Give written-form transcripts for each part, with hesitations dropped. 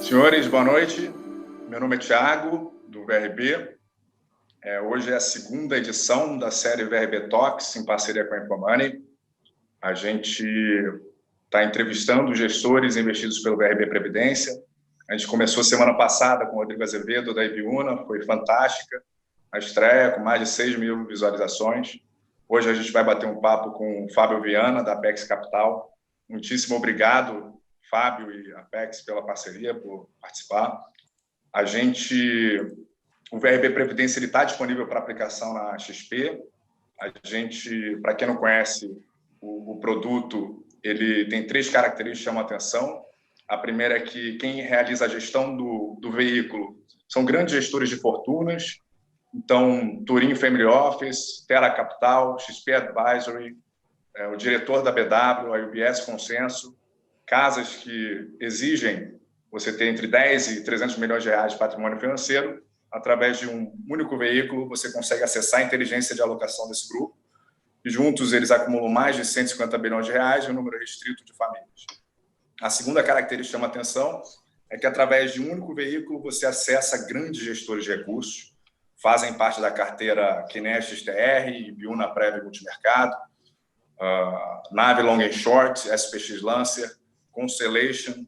Senhores, boa noite. Meu nome é Thiago, do VRB. Hoje é a segunda edição da série VRB Talks, em parceria com a Infomoney. A gente está entrevistando gestores investidos pelo VRB Previdência. A gente começou semana passada com o Rodrigo Azevedo, da Ibiúna, foi fantástica. A estreia com mais de 6 mil visualizações. Hoje a gente vai bater um papo com o Fábio Viana, da Apex Capital. Muitíssimo obrigado, Fábio e Apex, pela parceria, por participar. O VRB Previdência está disponível para aplicação na XP. A gente, para quem não conhece o produto, ele tem 3 características que chamam a atenção. A primeira é que quem realiza a gestão do veículo são grandes gestores de fortunas. Então, Turim Family Office, Terra Capital, XP Advisory, o diretor da BW, a UBS Consenso, casas que exigem você ter entre 10 e 300 milhões de reais de patrimônio financeiro. Através de um único veículo, você consegue acessar a inteligência de alocação desse grupo. E juntos, eles acumulam mais de 150 bilhões de reais e um número restrito de famílias. A segunda característica que chama atenção é que, através de um único veículo, você acessa grandes gestores de recursos, fazem parte da carteira Kinesis TR, Ibiúna Prévia Multimercado, Nave Long and Short, SPX Lancer, Constellation,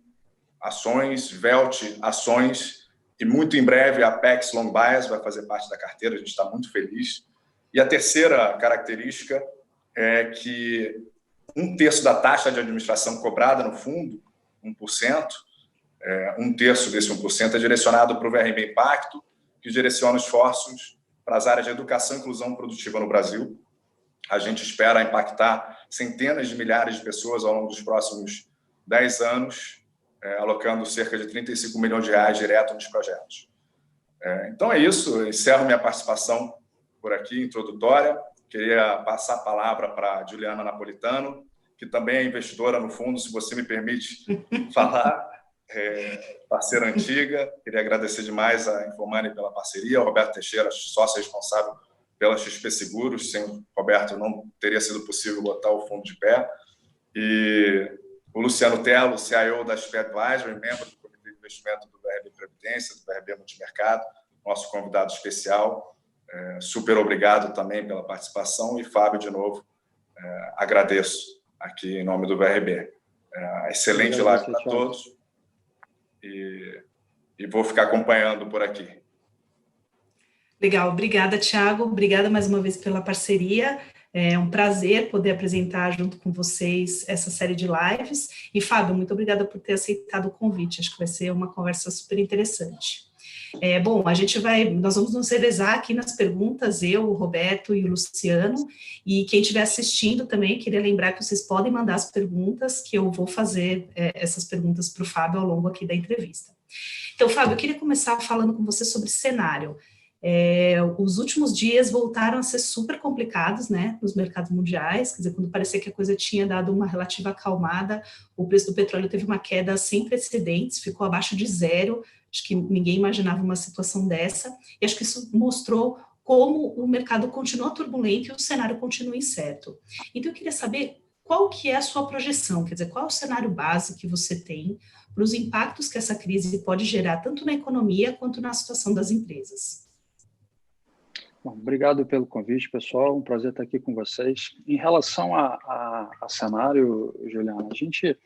ações, Velt, ações, e muito em breve a Apex Long Bias vai fazer parte da carteira, a gente está muito feliz. E a terceira característica é que 1/3 da taxa de administração cobrada no fundo, 1%, 1/3 desse 1% é direcionado para o VRB Impacto, que direciona esforços para as áreas de educação e inclusão produtiva no Brasil. A gente espera impactar centenas de milhares de pessoas ao longo dos próximos 10 anos, alocando cerca de 35 milhões de reais direto nos projetos. Então é isso, eu encerro minha participação por aqui, introdutória. Queria passar a palavra para a Juliana Napolitano, que também é investidora no fundo, se você me permite falar, parceira antiga. Queria agradecer demais a Infomoney pela parceria, ao Roberto Teixeira, sócio responsável pela XP Seguros. Sem o Roberto não teria sido possível botar o fundo de pé. E o Luciano Tello, CIO da XP Advisory, membro do Comitê de Investimento do VRB Previdência, do VRB Multimercado, nosso convidado especial. Super obrigado também pela participação. E, Fábio, de novo, agradeço aqui em nome do VRB. Excelente live para todos. E vou ficar acompanhando por aqui. Legal, obrigada, Thiago. Obrigada mais uma vez pela parceria. É um prazer poder apresentar junto com vocês essa série de lives. E, Fábio, muito obrigada por ter aceitado o convite. Acho que vai ser uma conversa super interessante. Bom, nós vamos nos revezar aqui nas perguntas, eu, o Roberto e o Luciano, e quem estiver assistindo também, queria lembrar que vocês podem mandar as perguntas, que eu vou fazer essas perguntas para o Fábio ao longo aqui da entrevista. Então, Fábio, eu queria começar falando com você sobre cenário. Os últimos dias voltaram a ser super complicados, né, nos mercados mundiais, quer dizer, quando parecia que a coisa tinha dado uma relativa acalmada, o preço do petróleo teve uma queda sem precedentes, ficou abaixo de 0, acho que ninguém imaginava uma situação dessa, e acho que isso mostrou como o mercado continua turbulento e o cenário continua incerto. Então, eu queria saber qual que é a sua projeção, quer dizer, qual é o cenário base que você tem para os impactos que essa crise pode gerar, tanto na economia quanto na situação das empresas. Bom, obrigado pelo convite, pessoal. Um prazer estar aqui com vocês. Em relação a cenário, Juliana, a gente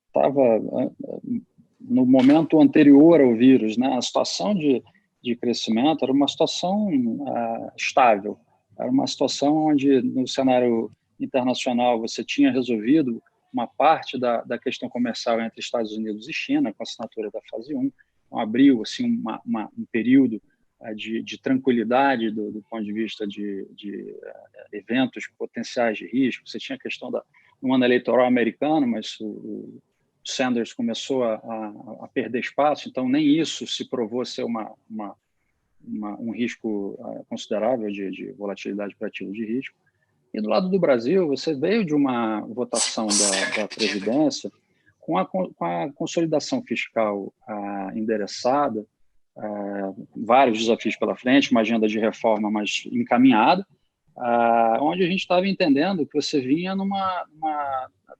estava no momento anterior ao vírus, né? A situação de crescimento era uma situação estável. Era uma situação onde, no cenário internacional, você tinha resolvido uma parte da questão comercial entre Estados Unidos e China, com a assinatura da fase 1. Então, abriu assim, um período de tranquilidade do ponto de vista de eventos potenciais de risco. Você tinha a questão no ano eleitoral americano, mas o Sanders começou a perder espaço, então nem isso se provou ser um risco considerável de volatilidade para ativos de risco. E do lado do Brasil, você veio de uma votação da Previdência com a consolidação fiscal endereçada, vários desafios pela frente, uma agenda de reforma mais encaminhada, onde a gente estava entendendo que você vinha numa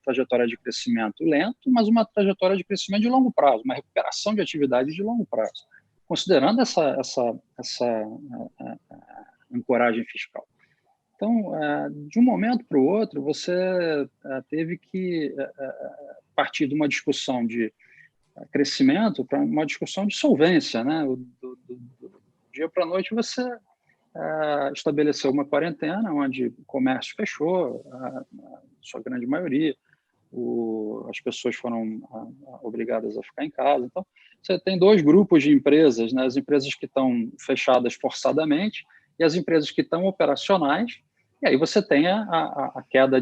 trajetória de crescimento lento, mas uma trajetória de crescimento de longo prazo, uma recuperação de atividade de longo prazo, considerando essa ancoragem fiscal. Então, de um momento para o outro, você teve que partir de uma discussão de crescimento para uma discussão de solvência, né? Do dia para a noite, você estabeleceu uma quarentena onde o comércio fechou, a sua grande maioria, as pessoas foram obrigadas a ficar em casa. Então, você tem dois grupos de empresas, né? As empresas que estão fechadas forçadamente e as empresas que estão operacionais. E aí você tem a queda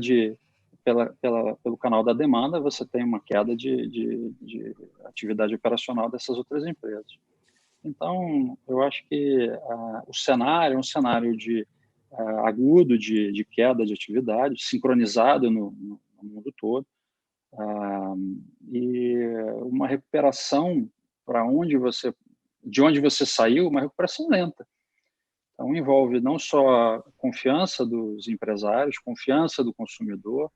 pelo canal da demanda, você tem uma queda de atividade operacional dessas outras empresas. Então, eu acho que o cenário é um cenário agudo de queda de atividade, sincronizado no mundo todo, e uma recuperação de onde você saiu, uma recuperação lenta. Então, envolve não só confiança dos empresários, confiança do consumidor,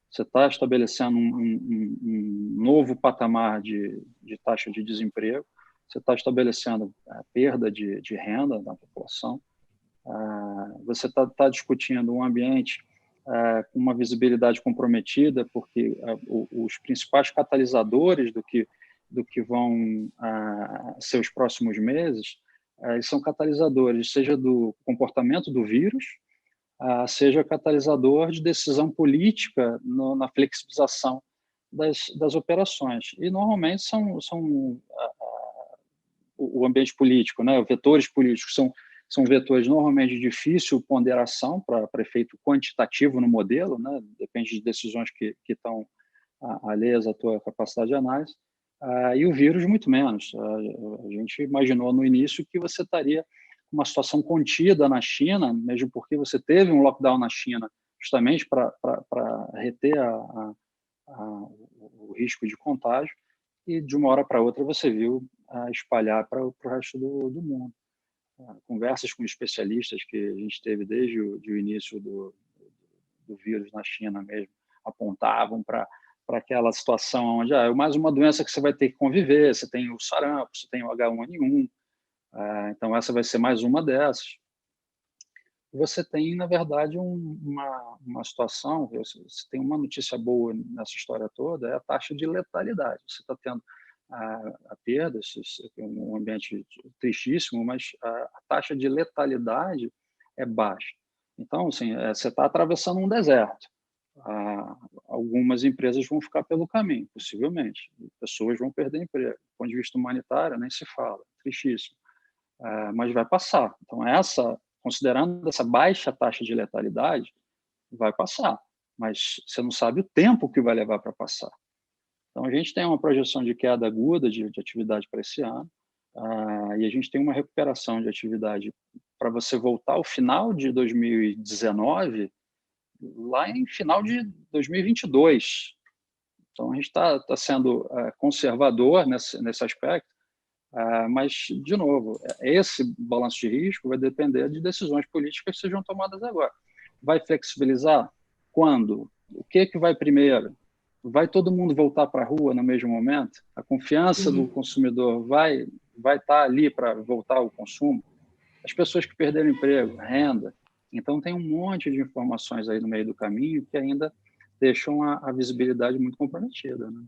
você está estabelecendo um novo patamar de taxa de desemprego, você está estabelecendo a perda de renda da população, você está discutindo um ambiente com uma visibilidade comprometida, porque os principais catalisadores do que vão ser os próximos meses são catalisadores, seja do comportamento do vírus, seja catalisador de decisão política na flexibilização das operações. E, normalmente, são o ambiente político, né? Vetores políticos são vetores normalmente de difícil ponderação para efeito quantitativo no modelo, né? Depende de decisões que estão alheias à tua capacidade de análise, e o vírus muito menos. A gente imaginou no início que você estaria com uma situação contida na China, mesmo porque você teve um lockdown na China justamente para reter o risco de contágio, e de uma hora para outra você viu espalhar para o resto do mundo. Conversas com especialistas que a gente teve desde o início do vírus na China mesmo apontavam para aquela situação onde é mais uma doença que você vai ter que conviver, você tem o sarampo, você tem o H1N1, então essa vai ser mais uma dessas. Você tem, na verdade, uma situação, você tem uma notícia boa nessa história toda, é a taxa de letalidade. Você está tendo a perda, um ambiente tristíssimo, mas a taxa de letalidade é baixa. Então, assim, você está atravessando um deserto. Algumas empresas vão ficar pelo caminho, possivelmente. Pessoas vão perder emprego. Do ponto de vista humanitário, nem se fala, tristíssimo. Mas vai passar. Então, considerando essa baixa taxa de letalidade, vai passar. Mas você não sabe o tempo que vai levar para passar. Então, a gente tem uma projeção de queda aguda de atividade para esse ano, e a gente tem uma recuperação de atividade para você voltar ao final de 2019, lá em final de 2022. Então, a gente está sendo conservador nesse aspecto, mas, de novo, esse balanço de risco vai depender de decisões políticas que sejam tomadas agora. Vai flexibilizar? Quando? O que vai primeiro? Vai todo mundo voltar para a rua no mesmo momento? A confiança do consumidor vai estar ali para voltar ao consumo? As pessoas que perderam emprego, renda. Então, tem um monte de informações aí no meio do caminho que ainda deixam a visibilidade muito comprometida, né?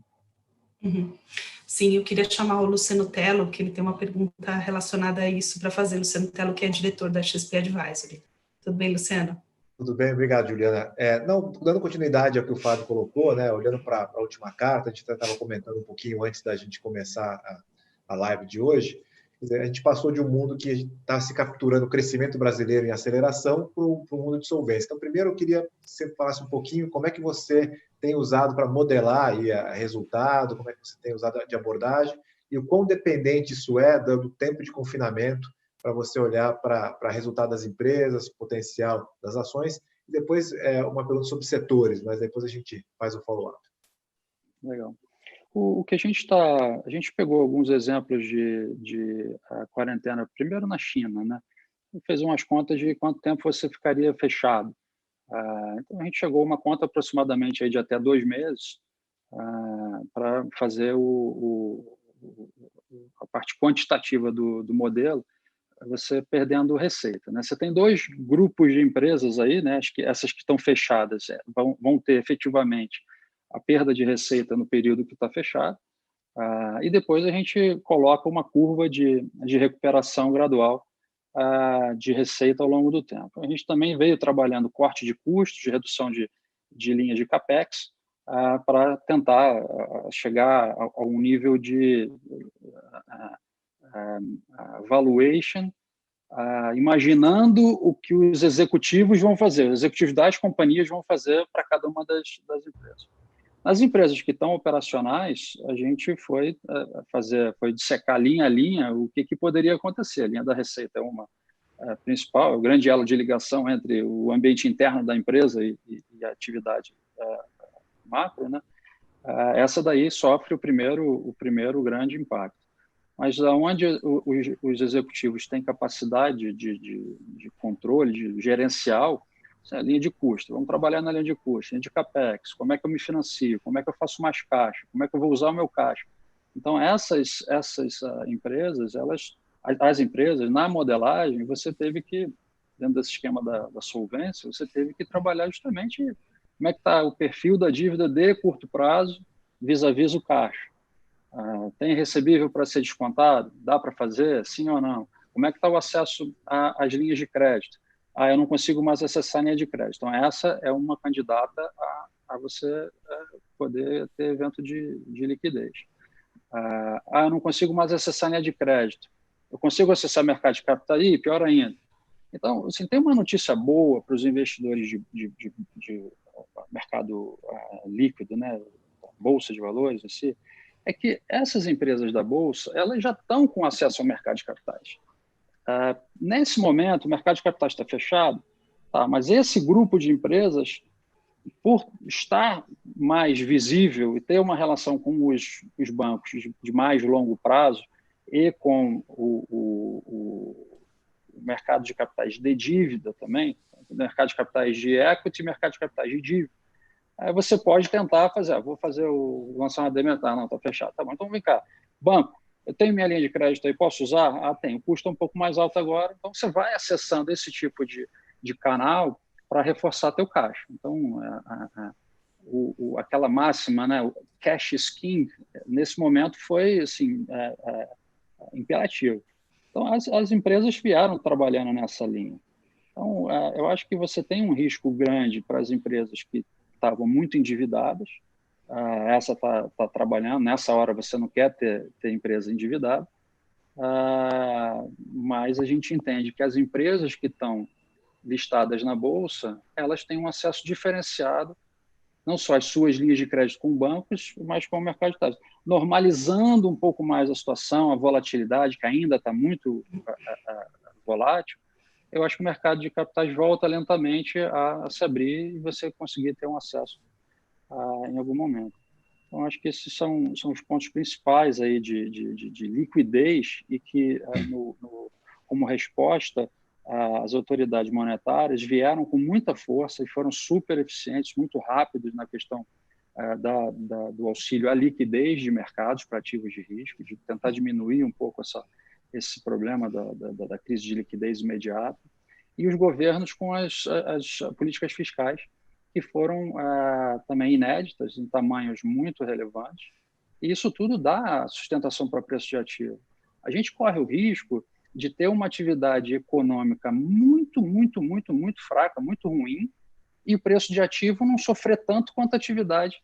Sim, eu queria chamar o Luciano Tello, que ele tem uma pergunta relacionada a isso para fazer. Luciano Tello, que é diretor da XP Advisory. Tudo bem, Luciano? Tudo bem, obrigado, Juliana. Não, dando continuidade ao que o Fábio colocou, né, olhando para a última carta, a gente estava comentando um pouquinho antes da gente começar a live de hoje, a gente passou de um mundo que está se capturando o crescimento brasileiro em aceleração para um mundo de solvência. Então, primeiro, eu queria que você falasse um pouquinho como é que você tem usado para modelar aí resultado, como é que você tem usado de abordagem e o quão dependente isso é do tempo de confinamento para você olhar para resultado das empresas, potencial das ações, e depois uma pergunta sobre setores, mas depois a gente faz o follow-up. Legal. O que a gente pegou alguns exemplos de quarentena, primeiro na China, né? E fez umas contas de quanto tempo você ficaria fechado. Então, a gente chegou a uma conta aproximadamente aí de até 2 meses para fazer a parte quantitativa do modelo, você perdendo receita, né? Você tem 2 grupos de empresas aí, né? Acho que essas que estão fechadas vão ter efetivamente a perda de receita no período que está fechado, e depois a gente coloca uma curva de recuperação gradual de receita ao longo do tempo. A gente também veio trabalhando corte de custos, de redução de linhas de CAPEX, para tentar chegar a um nível de valuation, imaginando o que os executivos vão fazer, os executivos das companhias vão fazer para cada uma das empresas. Nas empresas que estão operacionais, a gente foi dissecar linha a linha o que poderia acontecer. A linha da receita é uma principal, é o grande elo de ligação entre o ambiente interno da empresa e a atividade macro, né? Essa daí sofre o primeiro grande impacto. Mas onde os executivos têm capacidade de controle, de gerencial, a linha de custo. Vamos trabalhar na linha de custo, linha de CAPEX, como é que eu me financio, como é que eu faço mais caixa, como é que eu vou usar o meu caixa. Então, essas empresas, as empresas, na modelagem, você teve que, dentro desse esquema da solvência, você teve que trabalhar justamente como é que está o perfil da dívida de curto prazo vis-à-vis o caixa. Tem recebível para ser descontado? Dá para fazer? Sim ou não? Como é que está o acesso às linhas de crédito? Eu não consigo mais acessar a linha de crédito. Então, essa é uma candidata a você poder ter evento de liquidez. Eu não consigo mais acessar a linha de crédito. Eu consigo acessar o mercado de capitais? Pior ainda. Então, assim, tem uma notícia boa para os investidores de mercado líquido, né? Bolsa de valores, assim, é que essas empresas da Bolsa, elas já estão com acesso ao mercado de capitais. Nesse momento, o mercado de capitais está fechado, mas esse grupo de empresas, por estar mais visível e ter uma relação com os bancos de mais longo prazo e com o mercado de capitais de dívida também, mercado de capitais de equity e mercado de capitais de dívida, aí você pode tentar fazer, vou fazer lançar uma debenture, não, está fechado. Tá bom, então vem cá. Banco, eu tenho minha linha de crédito aí, posso usar? Tenho. O custo é um pouco mais alto agora, então você vai acessando esse tipo de canal para reforçar teu caixa. Então, aquela máxima, né, o cash is king, nesse momento foi assim, imperativo. Então, as empresas vieram trabalhando nessa linha. Então, eu acho que você tem um risco grande para as empresas que estavam muito endividadas. Essa está trabalhando, nessa hora você não quer ter empresa endividada, mas a gente entende que as empresas que estão listadas na Bolsa, elas têm um acesso diferenciado, não só às suas linhas de crédito com bancos, mas com o mercado de capitais, normalizando um pouco mais a situação, a volatilidade, que ainda está muito volátil. Eu acho que o mercado de capitais volta lentamente a se abrir e você conseguir ter um acesso em algum momento. Então, acho que esses são os pontos principais aí de liquidez e que, como resposta, as autoridades monetárias vieram com muita força e foram super eficientes, muito rápidos na questão do auxílio à liquidez de mercados para ativos de risco, de tentar diminuir um pouco esse problema da crise de liquidez imediata, e os governos com as políticas fiscais, que foram também inéditas, em tamanhos muito relevantes, e isso tudo dá sustentação para preço de ativo. A gente corre o risco de ter uma atividade econômica muito, muito, muito, muito fraca, muito ruim, e o preço de ativo não sofrer tanto quanto a atividade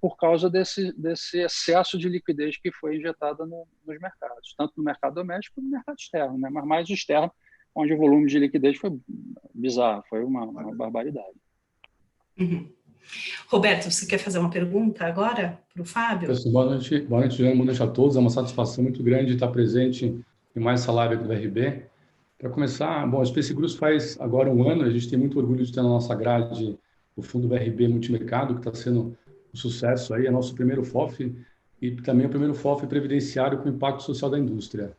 por causa desse excesso de liquidez que foi injetada nos mercados, tanto no mercado doméstico quanto no mercado externo, né? Mas mais o externo, onde o volume de liquidez foi bizarro, foi uma barbaridade. Uhum. Roberto, você quer fazer uma pergunta agora para o Fábio? Pessoal, boa noite, boa noite a todos. É uma satisfação muito grande estar presente em mais essa live do VRB. Para começar, bom, a Space Group faz agora 1 ano, a gente tem muito orgulho de ter na nossa grade o fundo VRB Multimercado, que está sendo um sucesso aí, é nosso primeiro FOF e também o primeiro FOF previdenciário com impacto social da indústria.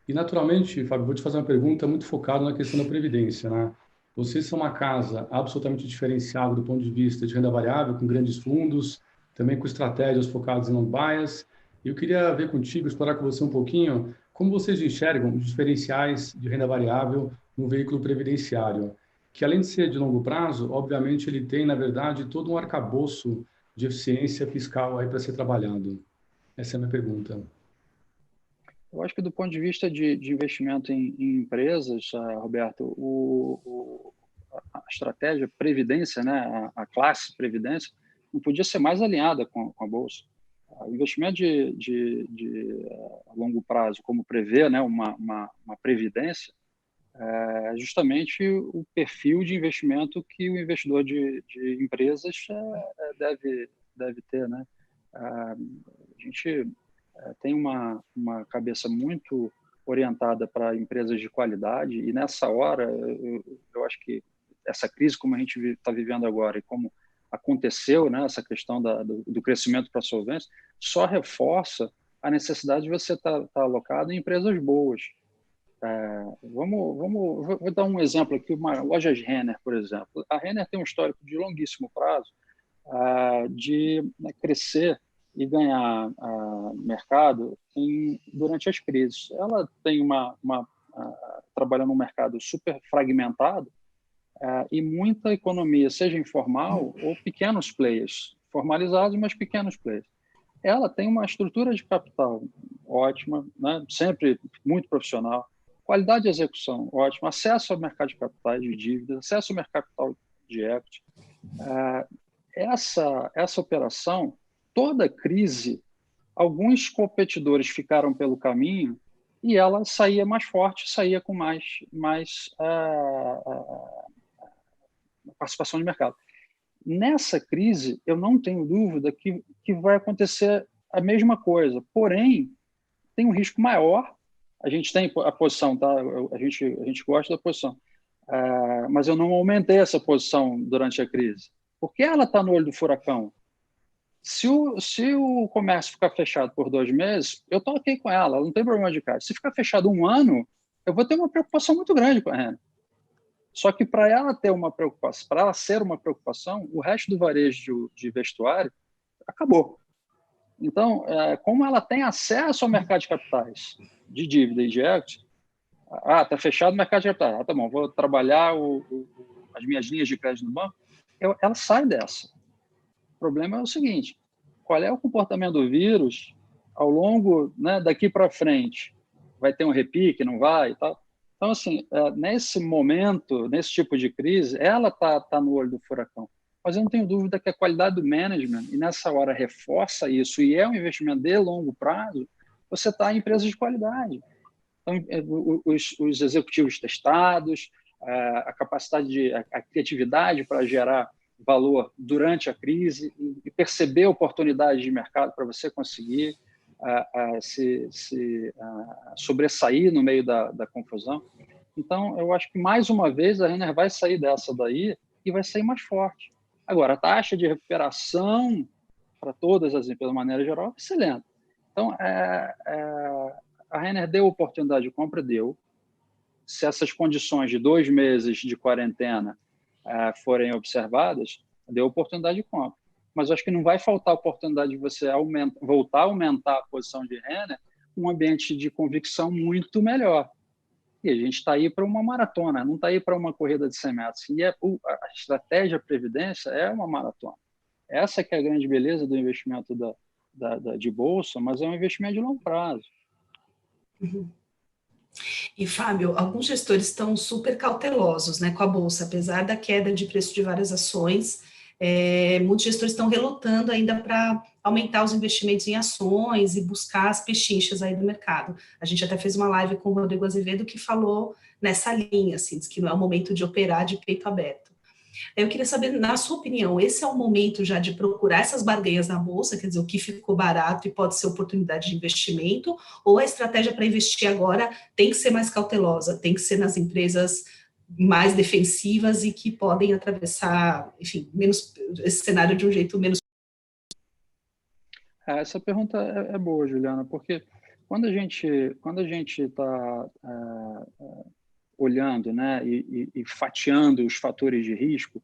E, naturalmente, Fábio, vou te fazer uma pergunta muito focada na questão da previdência, né? Vocês são uma casa absolutamente diferenciada do ponto de vista de renda variável, com grandes fundos, também com estratégias focadas em long bias. Eu queria ver contigo, explorar com você um pouquinho como vocês enxergam os diferenciais de renda variável no veículo previdenciário, que além de ser de longo prazo, obviamente ele tem, na verdade, todo um arcabouço de eficiência fiscal aí para ser trabalhado. Essa é a minha pergunta. Eu acho que do ponto de vista de investimento em empresas, Roberto, a estratégia previdência, né, a classe previdência, não podia ser mais alinhada com a Bolsa. O investimento de longo prazo, como prevê, né, uma previdência, é justamente o perfil de investimento que o investidor de empresas deve ter, né? A gente tem uma cabeça muito orientada para empresas de qualidade e nessa hora eu acho que essa crise como a gente está vivendo agora e como aconteceu, né, essa questão do crescimento para a solvência, só reforça a necessidade de você estar alocado em empresas boas. Vou dar um exemplo aqui, uma loja Renner, por exemplo. A Renner tem um histórico de longuíssimo prazo de crescer e ganhar mercado durante as crises. Ela tem trabalhando num mercado super fragmentado e muita economia, seja informal ou pequenos players, formalizados, mas pequenos players. Ela tem uma estrutura de capital ótima, né? Sempre muito profissional, qualidade de execução ótima, acesso ao mercado de capitais de dívidas, acesso ao mercado de capital de equity. Essa operação, toda crise, alguns competidores ficaram pelo caminho e ela saía mais forte, saía com mais participação de mercado. Nessa crise, eu não tenho dúvida que vai acontecer a mesma coisa, porém, tem um risco maior. A gente tem a posição, tá? A gente gosta da posição, mas eu não aumentei essa posição durante a crise, porque ela está no olho do furacão. Se o comércio ficar fechado por 2 meses, eu estou ok com ela não tem problema de caixa. Se ficar fechado 1 ano, eu vou ter uma preocupação muito grande com a renda. Só que para ela ter uma preocupação, para ela ser uma preocupação, o resto do varejo de vestuário acabou. Então, como ela tem acesso ao mercado de capitais, de dívida e de equity, está fechado o mercado de capitais. Tá bom, vou trabalhar as minhas linhas de crédito no banco. Ela sai dessa. O problema é o seguinte, qual é o comportamento do vírus ao longo, né, daqui para frente? Vai ter um repique, não vai e tal? Então, assim, nesse momento, nesse tipo de crise, ela tá no olho do furacão. Mas eu não tenho dúvida que a qualidade do management, e nessa hora reforça isso, e é um investimento de longo prazo, você está em empresas de qualidade. Então, os executivos testados, a capacidade, a criatividade para gerar valor durante a crise e perceber oportunidades de mercado para você conseguir se sobressair no meio da confusão. Então, eu acho que, mais uma vez, a Renner vai sair dessa daí e vai sair mais forte. Agora, a taxa de recuperação para todas as empresas, de maneira geral, é excelente. Então, a Renner deu oportunidade de compra, deu. Se essas condições de 2 meses de quarentena forem observadas, deu oportunidade de compra. Mas eu acho que não vai faltar oportunidade de você voltar a aumentar a posição de Renner um ambiente de convicção muito melhor. E a gente está aí para uma maratona, não está aí para uma corrida de 100 metros. E a estratégia Previdência é uma maratona. Essa que é a grande beleza do investimento de bolsa, mas é um investimento de longo prazo. Uhum. E, Fábio, alguns gestores estão super cautelosos, né, com a Bolsa, apesar da queda de preço de várias ações, muitos gestores estão relutando ainda para aumentar os investimentos em ações e buscar as pechinchas aí do mercado. A gente até fez uma live com o Rodrigo Azevedo que falou nessa linha, assim, diz que não é o momento de operar de peito aberto. Eu queria saber, na sua opinião, esse é o momento já de procurar essas barganhas na Bolsa, quer dizer, o que ficou barato e pode ser oportunidade de investimento, ou a estratégia para investir agora tem que ser mais cautelosa, tem que ser nas empresas mais defensivas e que podem atravessar, enfim, esse cenário de um jeito menos... Essa pergunta é boa, Juliana, porque quando a gente está olhando, né, e fatiando os fatores de risco,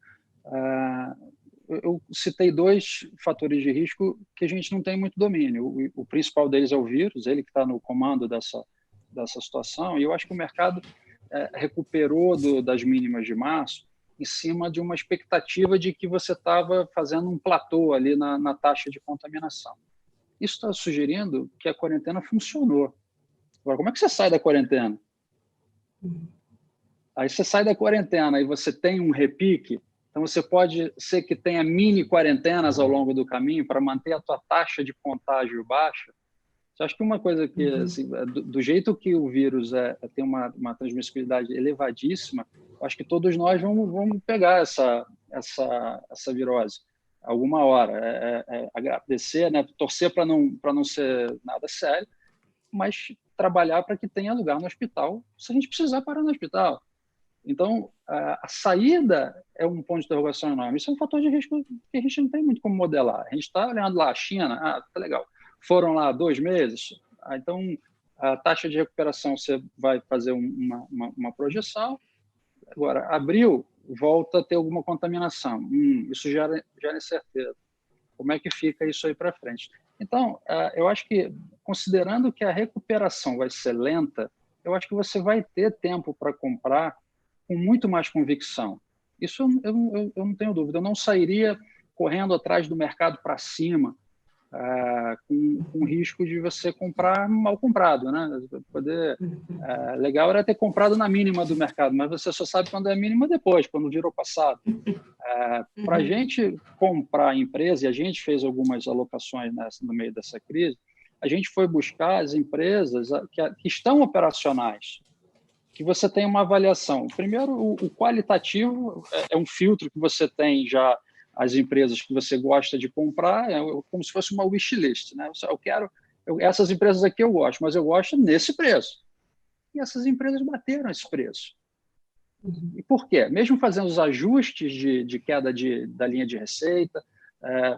eu citei 2 fatores de risco que a gente não tem muito domínio. O principal deles é o vírus, ele que está no comando dessa situação, e eu acho que o mercado recuperou das mínimas de março em cima de uma expectativa de que você estava fazendo um platô ali na taxa de contaminação. Isso está sugerindo que a quarentena funcionou. Agora, como é que você sai da quarentena? Aí você sai da quarentena e você tem um repique, então você pode ser que tenha mini quarentenas ao longo do caminho para manter a tua taxa de contágio baixa. Eu acho que uma coisa que, assim, do jeito que o vírus tem uma transmissibilidade elevadíssima, acho que todos nós vamos pegar essa virose alguma hora. Agradecer, né, torcer para não ser nada sério, mas trabalhar para que tenha lugar no hospital, se a gente precisar parar no hospital. Então, a saída é um ponto de interrogação enorme. Isso é um fator de risco que a gente não tem muito como modelar. A gente está olhando lá a China, tá legal. Foram lá 2 meses, então a taxa de recuperação você vai fazer uma projeção. Agora, abril, volta a ter alguma contaminação. Isso já é incerteza. Como é que fica isso aí para frente? Então, eu acho que, considerando que a recuperação vai ser lenta, eu acho que você vai ter tempo para comprar com muito mais convicção. Isso eu não tenho dúvida. Eu não sairia correndo atrás do mercado para cima, com risco de você comprar mal comprado, né? Legal era ter comprado na mínima do mercado, mas você só sabe quando é mínima depois, quando virou passado. Para a gente comprar a empresa, e a gente fez algumas alocações no meio dessa crise, a gente foi buscar as empresas que estão operacionais, que você tem uma avaliação. Primeiro, o qualitativo é um filtro que você tem já as empresas que você gosta de comprar, como se fosse uma wishlist, né? Essas empresas aqui eu gosto, mas eu gosto nesse preço. E essas empresas bateram esse preço. E por quê? Mesmo fazendo os ajustes de queda da linha de receita,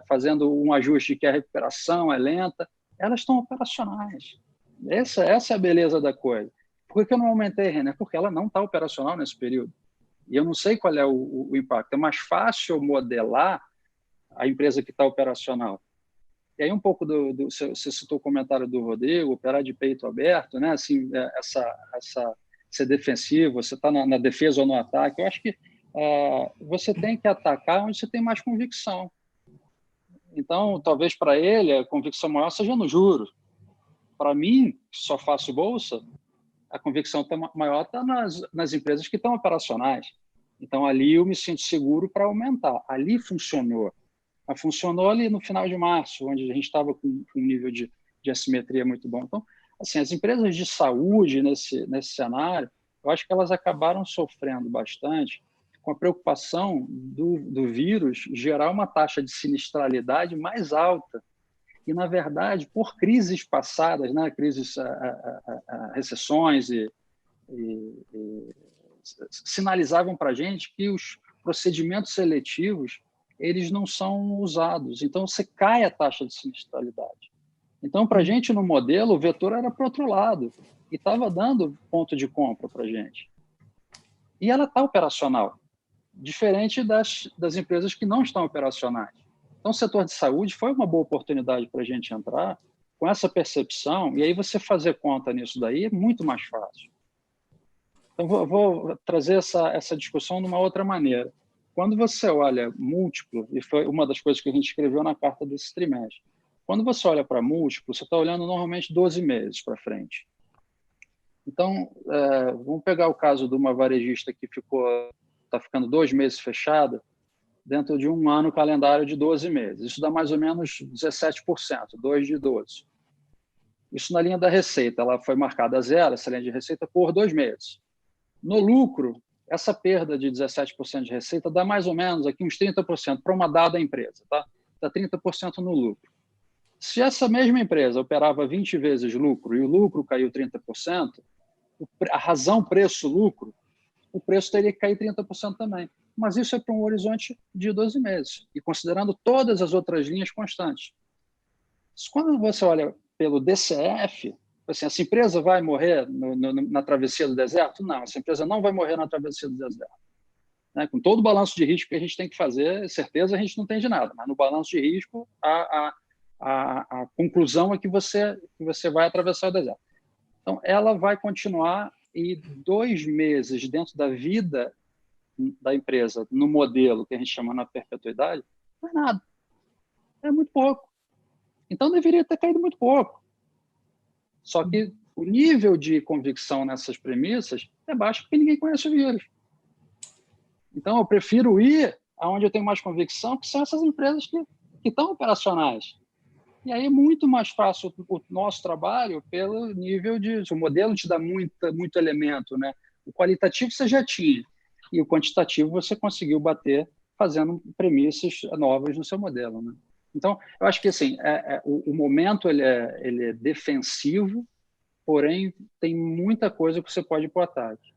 fazendo um ajuste que a recuperação é lenta, elas estão operacionais. Essa é a beleza da coisa. Por que eu não aumentei, Renner? Porque ela não está operacional nesse período. E eu não sei qual é o impacto. É mais fácil modelar a empresa que está operacional. E aí um pouco você citou o comentário do Rodrigo, operar de peito aberto, né? Assim, ser defensivo, você está na defesa ou no ataque. Eu acho que você tem que atacar onde você tem mais convicção. Então, talvez para ele a convicção maior seja no juro. Para mim, que só faço bolsa, a convicção maior está nas empresas que estão operacionais. Então, ali eu me sinto seguro para aumentar. Ali funcionou. Mas funcionou ali no final de março, onde a gente estava com um nível de assimetria muito bom. Então, assim, as empresas de saúde nesse cenário, eu acho que elas acabaram sofrendo bastante com a preocupação do vírus gerar uma taxa de sinistralidade mais alta. E, na verdade, por crises passadas, né, recessões sinalizavam para a gente que os procedimentos seletivos eles não são usados. Então, você cai a taxa de sinistralidade. Então, para a gente, no modelo, o vetor era para o outro lado e estava dando ponto de compra para a gente. E ela está operacional, diferente das empresas que não estão operacionais. Então, o setor de saúde foi uma boa oportunidade para a gente entrar com essa percepção, e aí você fazer conta nisso daí é muito mais fácil. Então, vou trazer essa discussão de uma outra maneira. Quando você olha múltiplo, e foi uma das coisas que a gente escreveu na carta desse trimestre, quando você olha para múltiplo, você está olhando normalmente 12 meses para frente. Então, vamos pegar o caso de uma varejista que está ficando 2 meses fechada, dentro de um ano calendário de 12 meses. Isso dá mais ou menos 17%, 2 de 12. Isso na linha da receita, ela foi marcada a zero, essa linha de receita, por 2 meses. No lucro, essa perda de 17% de receita dá mais ou menos aqui uns 30% para uma dada empresa, tá? Dá 30% no lucro. Se essa mesma empresa operava 20 vezes lucro e o lucro caiu 30%, a razão preço-lucro, o preço teria que cair 30% também. Mas isso é para um horizonte de 12 meses, e considerando todas as outras linhas constantes. Quando você olha pelo DCF, Assim, essa empresa vai morrer na travessia do deserto? Não, essa empresa não vai morrer na travessia do deserto. Né? Com todo o balanço de risco que a gente tem que fazer, certeza a gente não tem de nada, mas no balanço de risco, a conclusão é que você vai atravessar o deserto. Então, ela vai continuar e 2 meses dentro da vida da empresa, no modelo que a gente chama na perpetuidade, não é nada. É muito pouco. Então, deveria ter caído muito pouco. Só que o nível de convicção nessas premissas é baixo porque ninguém conhece o vírus. Então, eu prefiro ir aonde eu tenho mais convicção, que são essas empresas que estão operacionais. E aí é muito mais fácil o nosso trabalho pelo nível de... O modelo te dá muito elemento, né? O qualitativo você já tinha, e o quantitativo você conseguiu bater fazendo premissas novas no seu modelo, né? Então, eu acho que assim, o momento ele é defensivo, porém tem muita coisa que você pode ir para o ataque.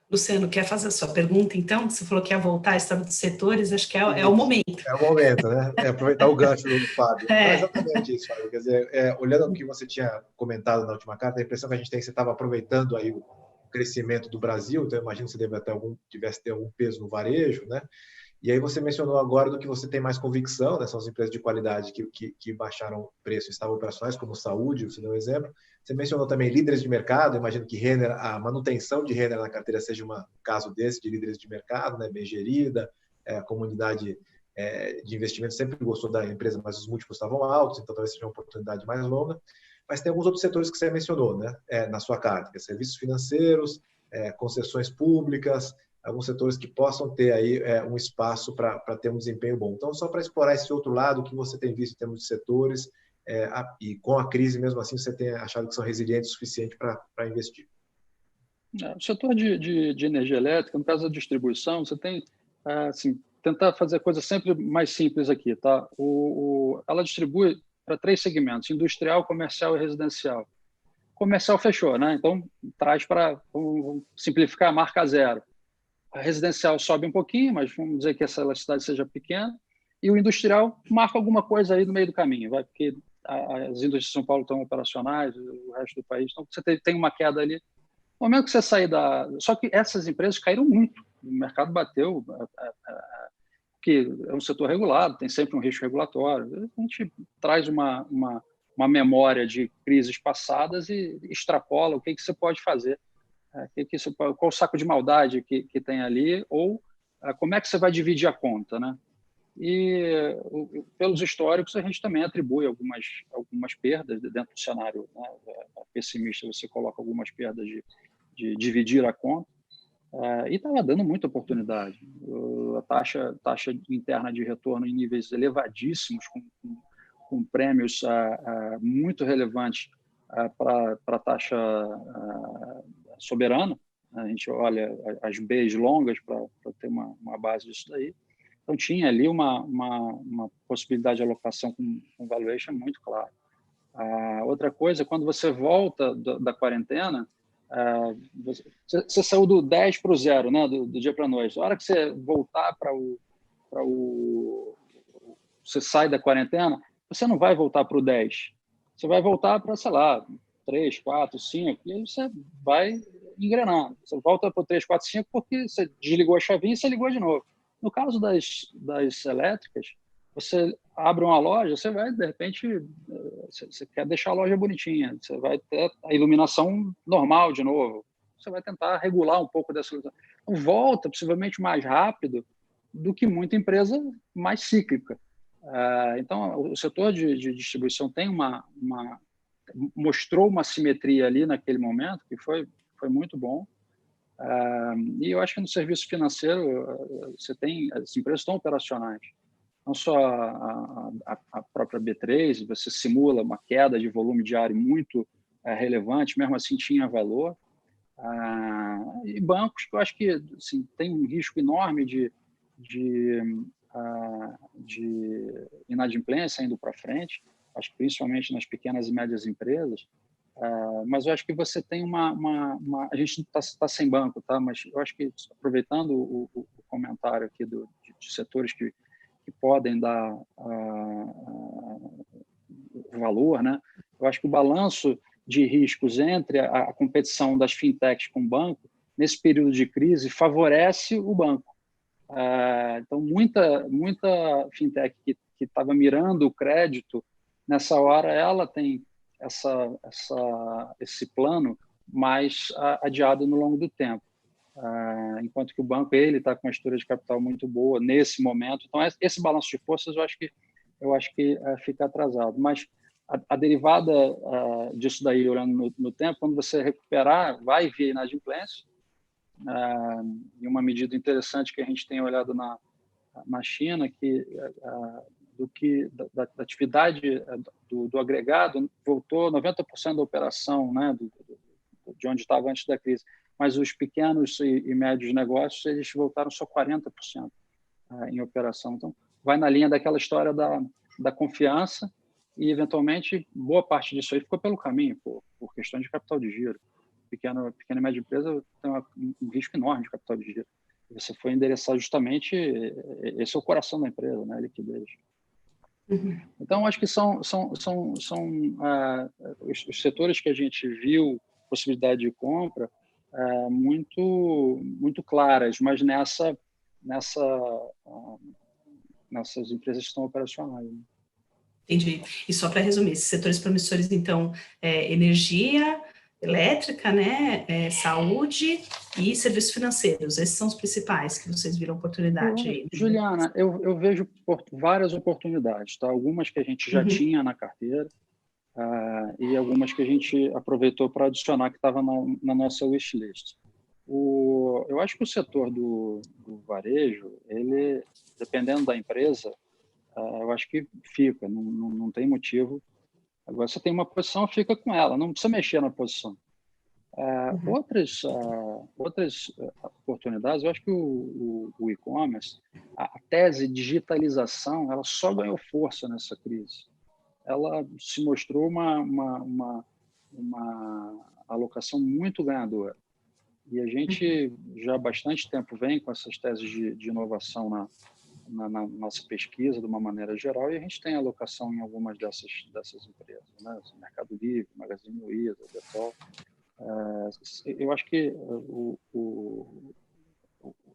Luciano, quer fazer a sua pergunta, então? Você falou que ia voltar à história dos setores, acho que é o momento. É o momento, né? Aproveitar o gancho do Fábio. Não, exatamente isso, Fábio. Quer dizer, olhando o que você tinha comentado na última carta, a impressão que a gente tem é que você estava aproveitando aí o crescimento do Brasil, então eu imagino que você tivesse ter algum peso no varejo, né? E aí você mencionou agora do que você tem mais convicção, né? São as empresas de qualidade que baixaram o preço e estavam operacionais, como Saúde, você deu um exemplo. Você mencionou também líderes de mercado, imagino que Renner, a manutenção de Renner na carteira seja um caso desse, de líderes de mercado, né? Bem gerida, a comunidade de investimento sempre gostou da empresa, mas os múltiplos estavam altos, então talvez seja uma oportunidade mais longa. Mas tem alguns outros setores que você mencionou, né? Na sua carta, que é serviços financeiros, concessões públicas, alguns setores que possam ter aí um espaço para ter um desempenho bom. Então, só para explorar esse outro lado, o que você tem visto em termos de setores, e com a crise, mesmo assim, você tem achado que são resilientes o suficiente para investir? O setor de energia elétrica, no caso da distribuição, você tem, assim, tentar fazer a coisa sempre mais simples aqui, tá? Ela distribui para 3 segmentos, industrial, comercial e residencial. Comercial fechou, né? Então, traz para simplificar a marca zero. A residencial sobe um pouquinho, mas vamos dizer que essa elasticidade seja pequena, e o industrial marca alguma coisa aí no meio do caminho, vai, porque as indústrias de São Paulo estão operacionais, o resto do país, então você tem uma queda ali. No momento que você sair Só que essas empresas caíram muito, o mercado bateu, que é um setor regulado, tem sempre um risco regulatório. A gente traz uma memória de crises passadas e extrapola o que você pode fazer. Qual o saco de maldade que tem ali, ou como é que você vai dividir a conta, né? E pelos históricos a gente também atribui algumas perdas dentro do cenário, né? Pessimista, você coloca algumas perdas de dividir a conta, e estava dando muita oportunidade. A taxa interna de retorno em níveis elevadíssimos, com prêmios muito relevantes para a taxa soberana. A gente olha as Bs longas para ter uma base disso daí. Então, tinha ali uma possibilidade de alocação com valuation muito clara. Outra coisa, quando você volta da quarentena, você saiu do 10 para o 0, né, do dia para a noite. A hora que você voltar você sai da quarentena, você não vai voltar para o 10. Você vai voltar para, sei lá, 3, 4, 5, e aí você vai engrenando. Você volta para o 3, 4, 5 porque você desligou a chavinha e você ligou de novo. No caso das elétricas, você abre uma loja, você vai, de repente, você quer deixar a loja bonitinha, você vai ter a iluminação normal de novo, você vai tentar regular um pouco dessa iluminação. Então, volta possivelmente mais rápido do que muita empresa mais cíclica. Então, o setor de distribuição tem mostrou uma simetria ali naquele momento que foi muito bom. E eu acho que no serviço financeiro as empresas estão operacionais. Não só a própria B3, você simula uma queda de volume diário muito relevante, mesmo assim tinha valor. E bancos que eu acho que assim, tem um risco enorme de inadimplência indo para frente, acho que principalmente nas pequenas e médias empresas. Mas eu acho que você tem a gente está sem banco, tá? Mas eu acho que, aproveitando o comentário aqui de setores que podem dar valor, né? Eu acho que o balanço de riscos entre a competição das fintechs com o banco, nesse período de crise, favorece o banco. Então, muita fintech que estava mirando o crédito, nessa hora ela tem esse plano mais adiado no longo do tempo. Enquanto que o banco ele está com uma estrutura de capital muito boa nesse momento. Então, esse balanço de forças eu acho que fica atrasado. Mas a derivada disso daí, olhando no tempo, quando você recuperar, vai vir inadimplência. E uma medida interessante que a gente tem olhado na China, da atividade do agregado, voltou 90% da operação, né, de onde estava antes da crise. Mas os pequenos e médios negócios, eles voltaram só 40% em operação. Então, vai na linha daquela história da confiança e, eventualmente, boa parte disso aí ficou pelo caminho, por questão de capital de giro. Pequena e média empresa tem um risco enorme de capital de giro. Você foi endereçar justamente, esse é o coração da empresa, né, a liquidez. Uhum. Então, acho que são os setores que a gente viu possibilidade de compra muito claras, mas nessas empresas que estão operacionais. Entendi. E só para resumir, esses setores promissores, então, energia elétrica, né, saúde e serviços financeiros. Esses são os principais que vocês viram oportunidade aí. Juliana, eu vejo várias oportunidades, tá? Algumas que a gente já tinha na carteira e algumas que a gente aproveitou para adicionar que estava na nossa wishlist. Eu acho que o setor do varejo, ele, dependendo da empresa, eu acho que fica, não tem motivo. Agora, você tem uma posição, fica com ela, não precisa mexer na posição. Outras oportunidades, eu acho que o e-commerce, a tese digitalização, ela só ganhou força nessa crise. Ela se mostrou uma alocação muito ganhadora. E a gente já há bastante tempo vem com essas teses de inovação na nossa pesquisa, de uma maneira geral, e a gente tem alocação em algumas dessas empresas, né? Mercado Livre, Magazine Luiza, Dettol. Eu acho que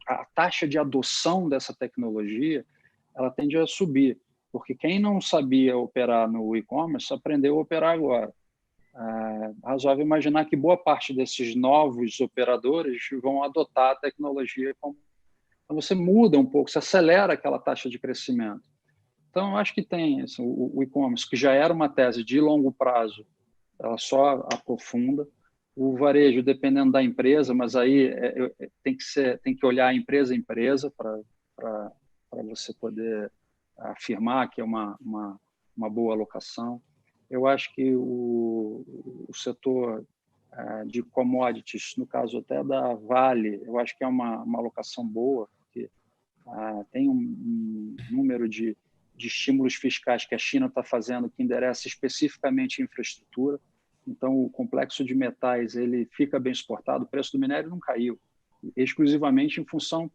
a taxa de adoção dessa tecnologia ela tende a subir, porque quem não sabia operar no e-commerce aprendeu a operar agora. Razoável imaginar que boa parte desses novos operadores vão adotar a tecnologia como... Então, você muda um pouco, você acelera aquela taxa de crescimento. Então, eu acho que tem assim, o e-commerce, que já era uma tese de longo prazo, ela só aprofunda. O varejo, dependendo da empresa, mas aí tem que olhar empresa a empresa para você poder afirmar que é uma boa alocação. Eu acho que o setor de commodities, no caso até da Vale, eu acho que é uma alocação boa, porque tem um número de estímulos fiscais que a China está fazendo que endereça especificamente infraestrutura. Então, o complexo de metais ele fica bem exportado, o preço do minério não caiu, exclusivamente em função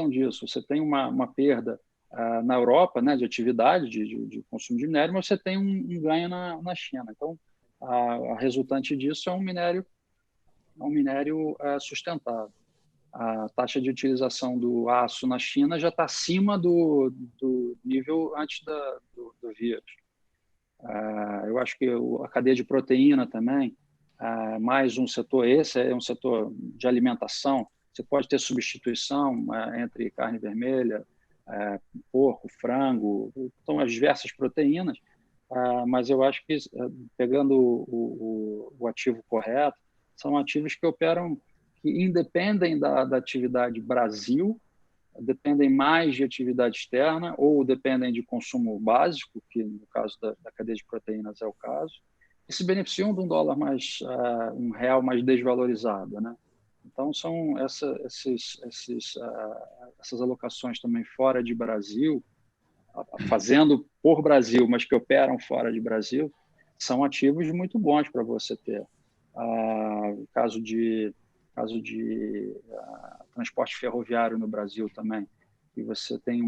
disso. Você tem uma perda na Europa, né, de atividade, de consumo de minério, mas você tem um ganho na China. Então, a resultante disso é um minério sustentável. A taxa de utilização do aço na China já está acima do nível antes do vírus. Eu acho que a cadeia de proteína também, mais um setor, esse é um setor de alimentação, você pode ter substituição entre carne vermelha, porco, frango, então as diversas proteínas, mas eu acho que, pegando o ativo correto, são ativos que operam, que independem da atividade Brasil, dependem mais de atividade externa ou dependem de consumo básico, que no caso da cadeia de proteínas é o caso, e se beneficiam de um dólar um real mais desvalorizado, né? Então, são essas alocações também fora de Brasil, fazendo por Brasil, mas que operam fora de Brasil, são ativos muito bons para você ter. Caso de transporte ferroviário no Brasil também, e você tem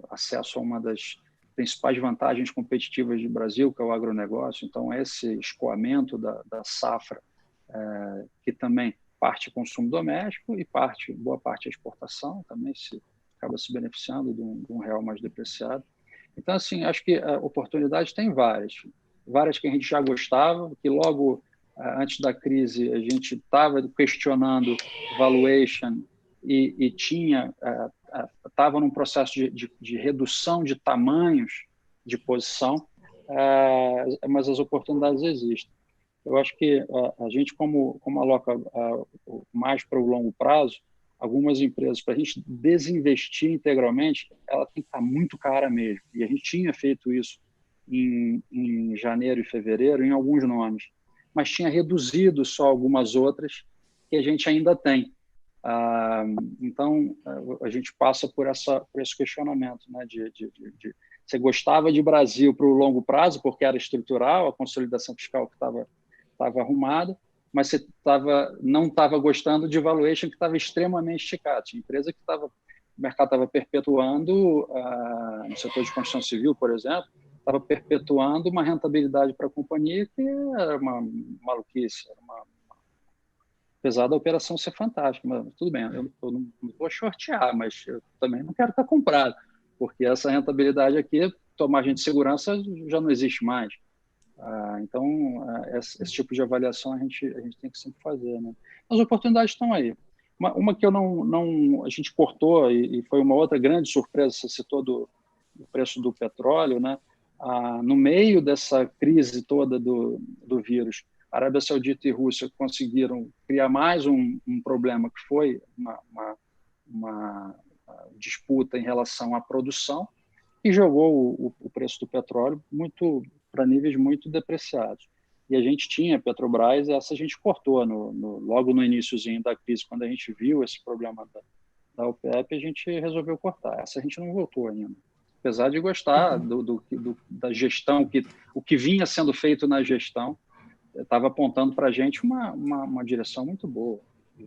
acesso a uma das principais vantagens competitivas do Brasil, que é o agronegócio. Então, esse escoamento da safra, que também parte consumo doméstico e boa parte exportação, também acaba se beneficiando de um real mais depreciado. Então, assim, acho que a oportunidade tem várias que a gente já gostava, que logo antes da crise a gente estava questionando valuation e estava num processo de redução de tamanhos de posição, mas as oportunidades existem. Eu acho que a gente, como aloca mais para o longo prazo, algumas empresas, para a gente desinvestir integralmente, ela tem que estar muito cara mesmo. E a gente tinha feito isso em janeiro e fevereiro, em alguns nomes, mas tinha reduzido só algumas outras que a gente ainda tem. Então, a gente passa por esse questionamento, né, você gostava de Brasil para o longo prazo, porque era estrutural, a consolidação fiscal que estava arrumada, mas você não estava gostando de valuation que estava extremamente esticado. Tinha empresa que o mercado estava perpetuando, no setor de construção civil, por exemplo, estava perpetuando uma rentabilidade para a companhia que era uma maluquice, apesar da operação ser fantástica. Mas tudo bem, eu não vou shortear, mas eu também não quero estar comprado, porque essa rentabilidade aqui, tua margem de segurança já não existe mais. Então, esse tipo de avaliação a gente tem que sempre fazer, né? As oportunidades estão aí. Uma que a gente cortou, e foi uma outra grande surpresa, você citou do preço do petróleo, né? No meio dessa crise toda do vírus, Arábia Saudita e Rússia conseguiram criar mais um problema, que foi uma disputa em relação à produção, e jogou o preço do petróleo para níveis muito depreciados. E a gente tinha Petrobras, e essa a gente cortou logo no iniciozinho da crise, quando a gente viu esse problema da OPEP, a gente resolveu cortar. Essa a gente não voltou ainda. Apesar de gostar da gestão, o que vinha sendo feito na gestão estava apontando para a gente uma direção muito boa, de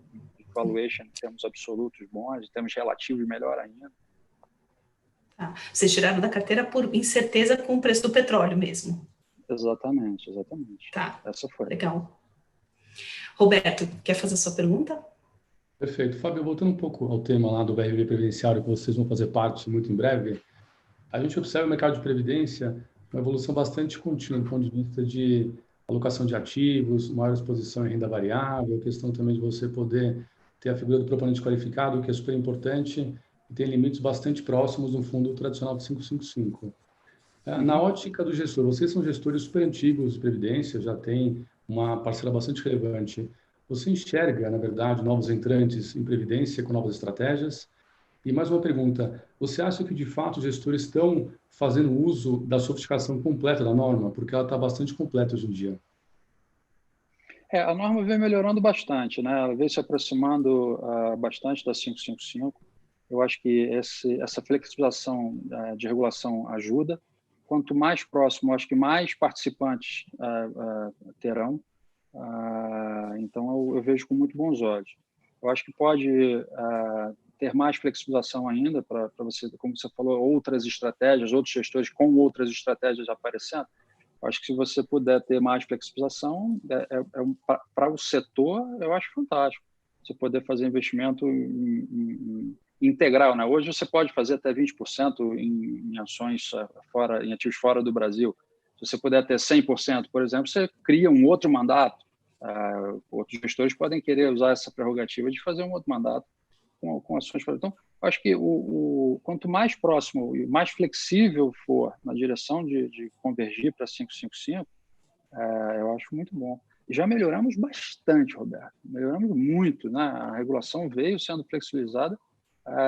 valuation em termos absolutos bons, em termos relativos melhor ainda. Vocês tiraram da carteira por incerteza com o preço do petróleo mesmo. Exatamente. Tá, essa foi. Legal. Roberto, quer fazer a sua pergunta? Perfeito. Fábio, voltando um pouco ao tema lá do BRB previdenciário, que vocês vão fazer parte muito em breve, a gente observa o mercado de previdência uma evolução bastante contínua do ponto de vista de alocação de ativos, maior exposição em renda variável, questão também de você poder ter a figura do proponente qualificado, que é super importante, e tem limites bastante próximos do fundo tradicional de 555. Na ótica do gestor, vocês são gestores super antigos de previdência, já tem uma parcela bastante relevante. Você enxerga, na verdade, novos entrantes em previdência com novas estratégias? E mais uma pergunta, você acha que, de fato, os gestores estão fazendo uso da sofisticação completa da norma? Porque ela está bastante completa hoje em dia. A norma vem melhorando bastante, né? Ela vem se aproximando bastante da 555. Eu acho que essa flexibilização de regulação ajuda. Quanto mais próximo, acho que mais participantes terão. Então, eu vejo com muito bons olhos. Eu acho que pode ter mais flexibilização ainda para você, como você falou, outros gestores com outras estratégias aparecendo. Eu acho que se você puder ter mais flexibilização, para o setor, eu acho fantástico. Você poder fazer investimento integral, né? Hoje você pode fazer até 20% em ações em ativos fora do Brasil. Se você puder ter 100%, por exemplo, você cria um outro mandato. Outros gestores podem querer usar essa prerrogativa de fazer um outro mandato com ações. Então, acho que quanto mais próximo e mais flexível for na direção de convergir para 555, eu acho muito bom. E já melhoramos bastante, Roberto. Melhoramos muito, né? A regulação veio sendo flexibilizada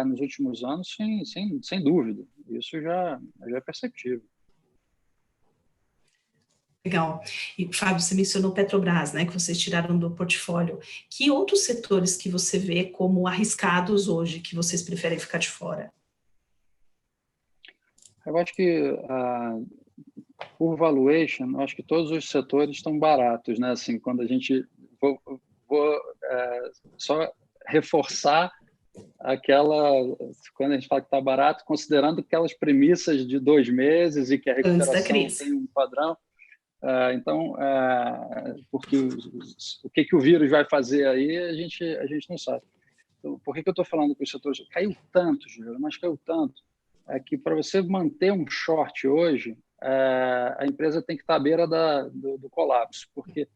nos últimos anos, sem dúvida. Isso já é perceptível. Legal. E, Fábio, você mencionou Petrobras, né, que vocês tiraram do portfólio. Que outros setores que você vê como arriscados hoje, que vocês preferem ficar de fora? Eu acho que, por valuation, eu acho que todos os setores estão baratos, né? Assim, quando a gente... Vou só reforçar quando a gente fala que está barato, considerando aquelas premissas de 2 meses e que a recuperação tem um padrão. Então, porque o que o vírus vai fazer aí, a gente não sabe. Então, por que eu estou falando que o setor caiu tanto, Júlio? Mas caiu tanto que para você manter um short hoje, a empresa tem que estar à beira do colapso, porque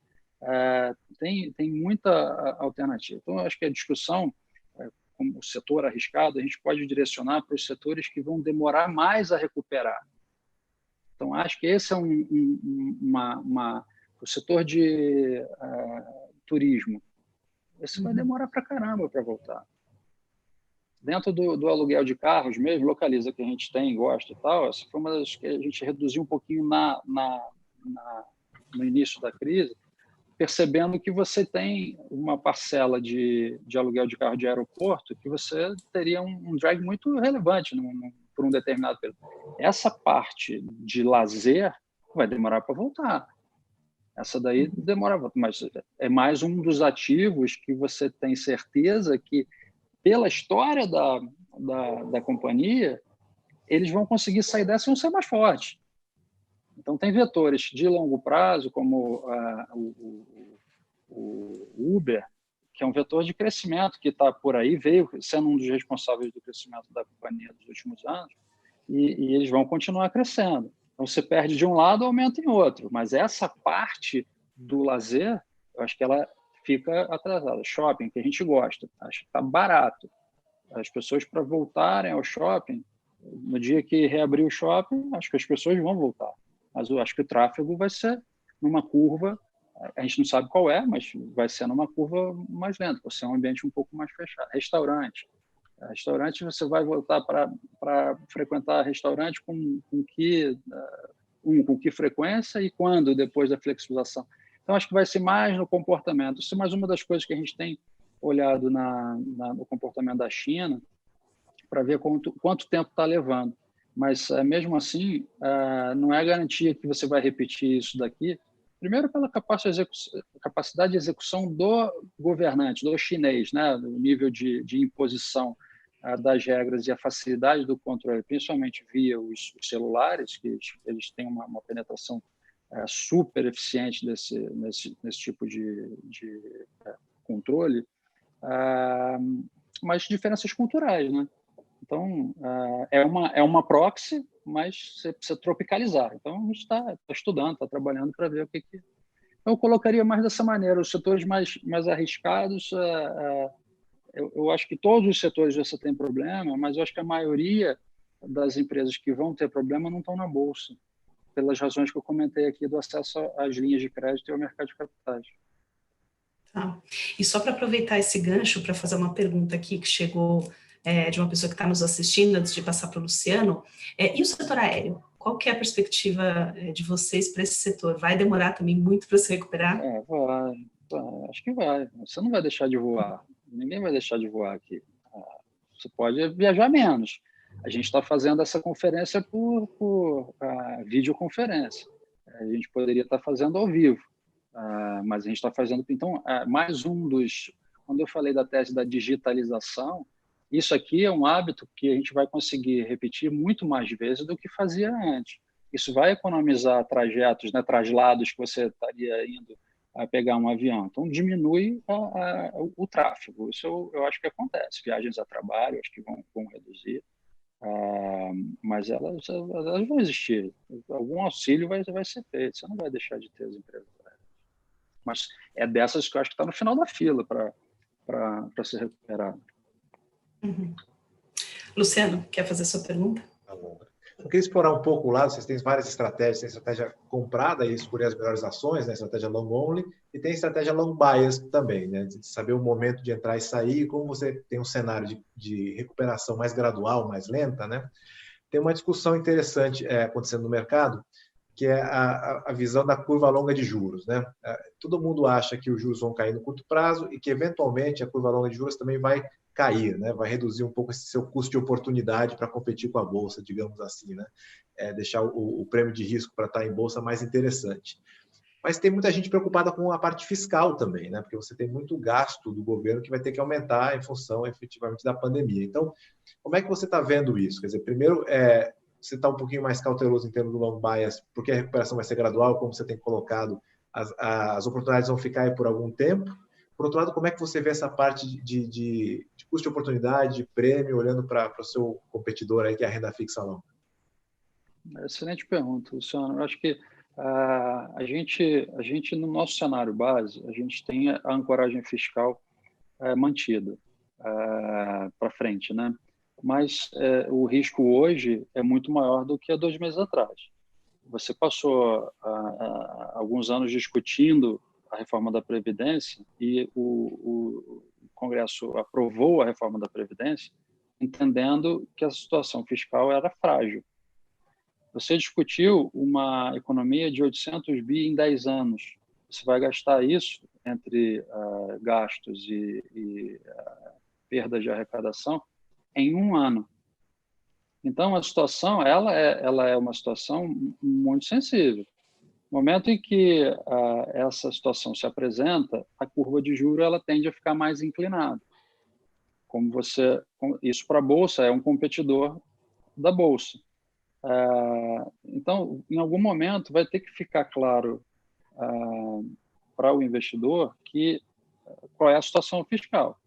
tem muita alternativa. Então, eu acho que a discussão, como o setor arriscado, a gente pode direcionar para os setores que vão demorar mais a recuperar. Então, acho que esse é o setor de turismo. Esse vai demorar para caramba para voltar. Dentro do aluguel de carros mesmo, Localiza, que a gente tem, gosta e tal, essa foi uma das que a gente reduziu um pouquinho no início da crise, percebendo que você tem uma parcela de aluguel de carro de aeroporto que você teria um drag muito relevante por um determinado período. Essa parte de lazer vai demorar para voltar. Essa daí demora, mas é mais um dos ativos que você tem certeza que, pela história da companhia, eles vão conseguir sair dessa e vão ser mais fortes. Então, tem vetores de longo prazo, como o Uber, que é um vetor de crescimento que está por aí, veio sendo um dos responsáveis do crescimento da companhia dos últimos anos, e eles vão continuar crescendo. Então, você perde de um lado, aumenta em outro. Mas essa parte do lazer, eu acho que ela fica atrasada. Shopping, que a gente gosta, acho que está barato. As pessoas, para voltarem ao shopping, no dia que reabrir o shopping, acho que as pessoas vão voltar. Mas eu acho que o tráfego vai ser numa curva, a gente não sabe qual é, mas vai ser numa curva mais lenta, por ser um ambiente um pouco mais fechado. Restaurante, você vai voltar para frequentar restaurante com que frequência e quando, depois da flexibilização. Então, acho que vai ser mais no comportamento. Isso é mais uma das coisas que a gente tem olhado no comportamento da China, para ver quanto tempo está levando. Mas, mesmo assim, não é garantia que você vai repetir isso daqui. Primeiro, pela capacidade de execução do governante, do chinês, né? O nível de imposição das regras e a facilidade do controle, principalmente via os celulares, que eles têm uma penetração super eficiente nesse tipo de controle, mas diferenças culturais, né? Então, é uma proxy, mas você precisa tropicalizar. Então, a gente está estudando, está trabalhando para ver o que... Eu colocaria mais dessa maneira. Os setores mais arriscados, eu acho que todos os setores já têm problema, mas eu acho que a maioria das empresas que vão ter problema não estão na Bolsa, pelas razões que eu comentei aqui do acesso às linhas de crédito e ao mercado de capitais. Tá. E só para aproveitar esse gancho para fazer uma pergunta aqui que chegou de uma pessoa que está nos assistindo, antes de passar para o Luciano, e o setor aéreo? Qual que é a perspectiva de vocês para esse setor? Vai demorar também muito para se recuperar? Vai. Acho que vai. Você não vai deixar de voar. Ninguém vai deixar de voar aqui. Você pode viajar menos. A gente está fazendo essa conferência por videoconferência. A gente poderia estar fazendo ao vivo, mas a gente está fazendo... Então, mais um dos... Quando eu falei da tese da digitalização, isso aqui é um hábito que a gente vai conseguir repetir muito mais vezes do que fazia antes. Isso vai economizar trajetos, né, traslados que você estaria indo a pegar um avião. Então, diminui o tráfego. Isso eu acho que acontece. Viagens a trabalho, acho que vão reduzir. Mas elas vão existir. Algum auxílio vai ser feito. Você não vai deixar de ter as empresas. Mas é dessas que eu acho que está no final da fila para se recuperar. Uhum. Luciano, quer fazer a sua pergunta? Tá bom. Eu queria explorar um pouco o lado, vocês têm várias estratégias, tem estratégia comprada e escolher as melhores ações, né? Estratégia long only, e tem estratégia long bias também, né? De saber o momento de entrar e sair, e como você tem um cenário de recuperação mais gradual, mais lenta, né? Tem uma discussão interessante acontecendo no mercado, que é a visão da curva longa de juros, né? Todo mundo acha que os juros vão cair no curto prazo e que, eventualmente, a curva longa de juros também vai cair, né? Vai reduzir um pouco esse seu custo de oportunidade para competir com a bolsa, digamos assim, né? Deixar o prêmio de risco para estar em bolsa mais interessante. Mas tem muita gente preocupada com a parte fiscal também, né? Porque você tem muito gasto do governo que vai ter que aumentar em função, efetivamente, da pandemia. Então, como é que você está vendo isso? Quer dizer, primeiro, você está um pouquinho mais cauteloso em termos do long bias, porque a recuperação vai ser gradual, como você tem colocado, as oportunidades vão ficar aí por algum tempo. Por outro lado, como é que você vê essa parte de custo de oportunidade, de prêmio, olhando para o seu competidor aí, que é a renda fixa longa? Excelente pergunta, Luciano. Eu acho que a gente, no nosso cenário base, a gente tem a ancoragem fiscal mantida para frente, né? Mas o risco hoje é muito maior do que há 2 meses atrás. Você passou alguns anos discutindo a reforma da Previdência e o Congresso aprovou a reforma da Previdência entendendo que a situação fiscal era frágil. Você discutiu uma economia de 800 bi em 10 anos. Você vai gastar isso entre gastos e perdas de arrecadação em 1 ano. Então, a situação ela é uma situação muito sensível. No momento em que essa situação se apresenta, a curva de juros ela tende a ficar mais inclinada. Isso para a Bolsa é um competidor da Bolsa. Então, em algum momento, vai ter que ficar claro para o investidor qual é a situação fiscal.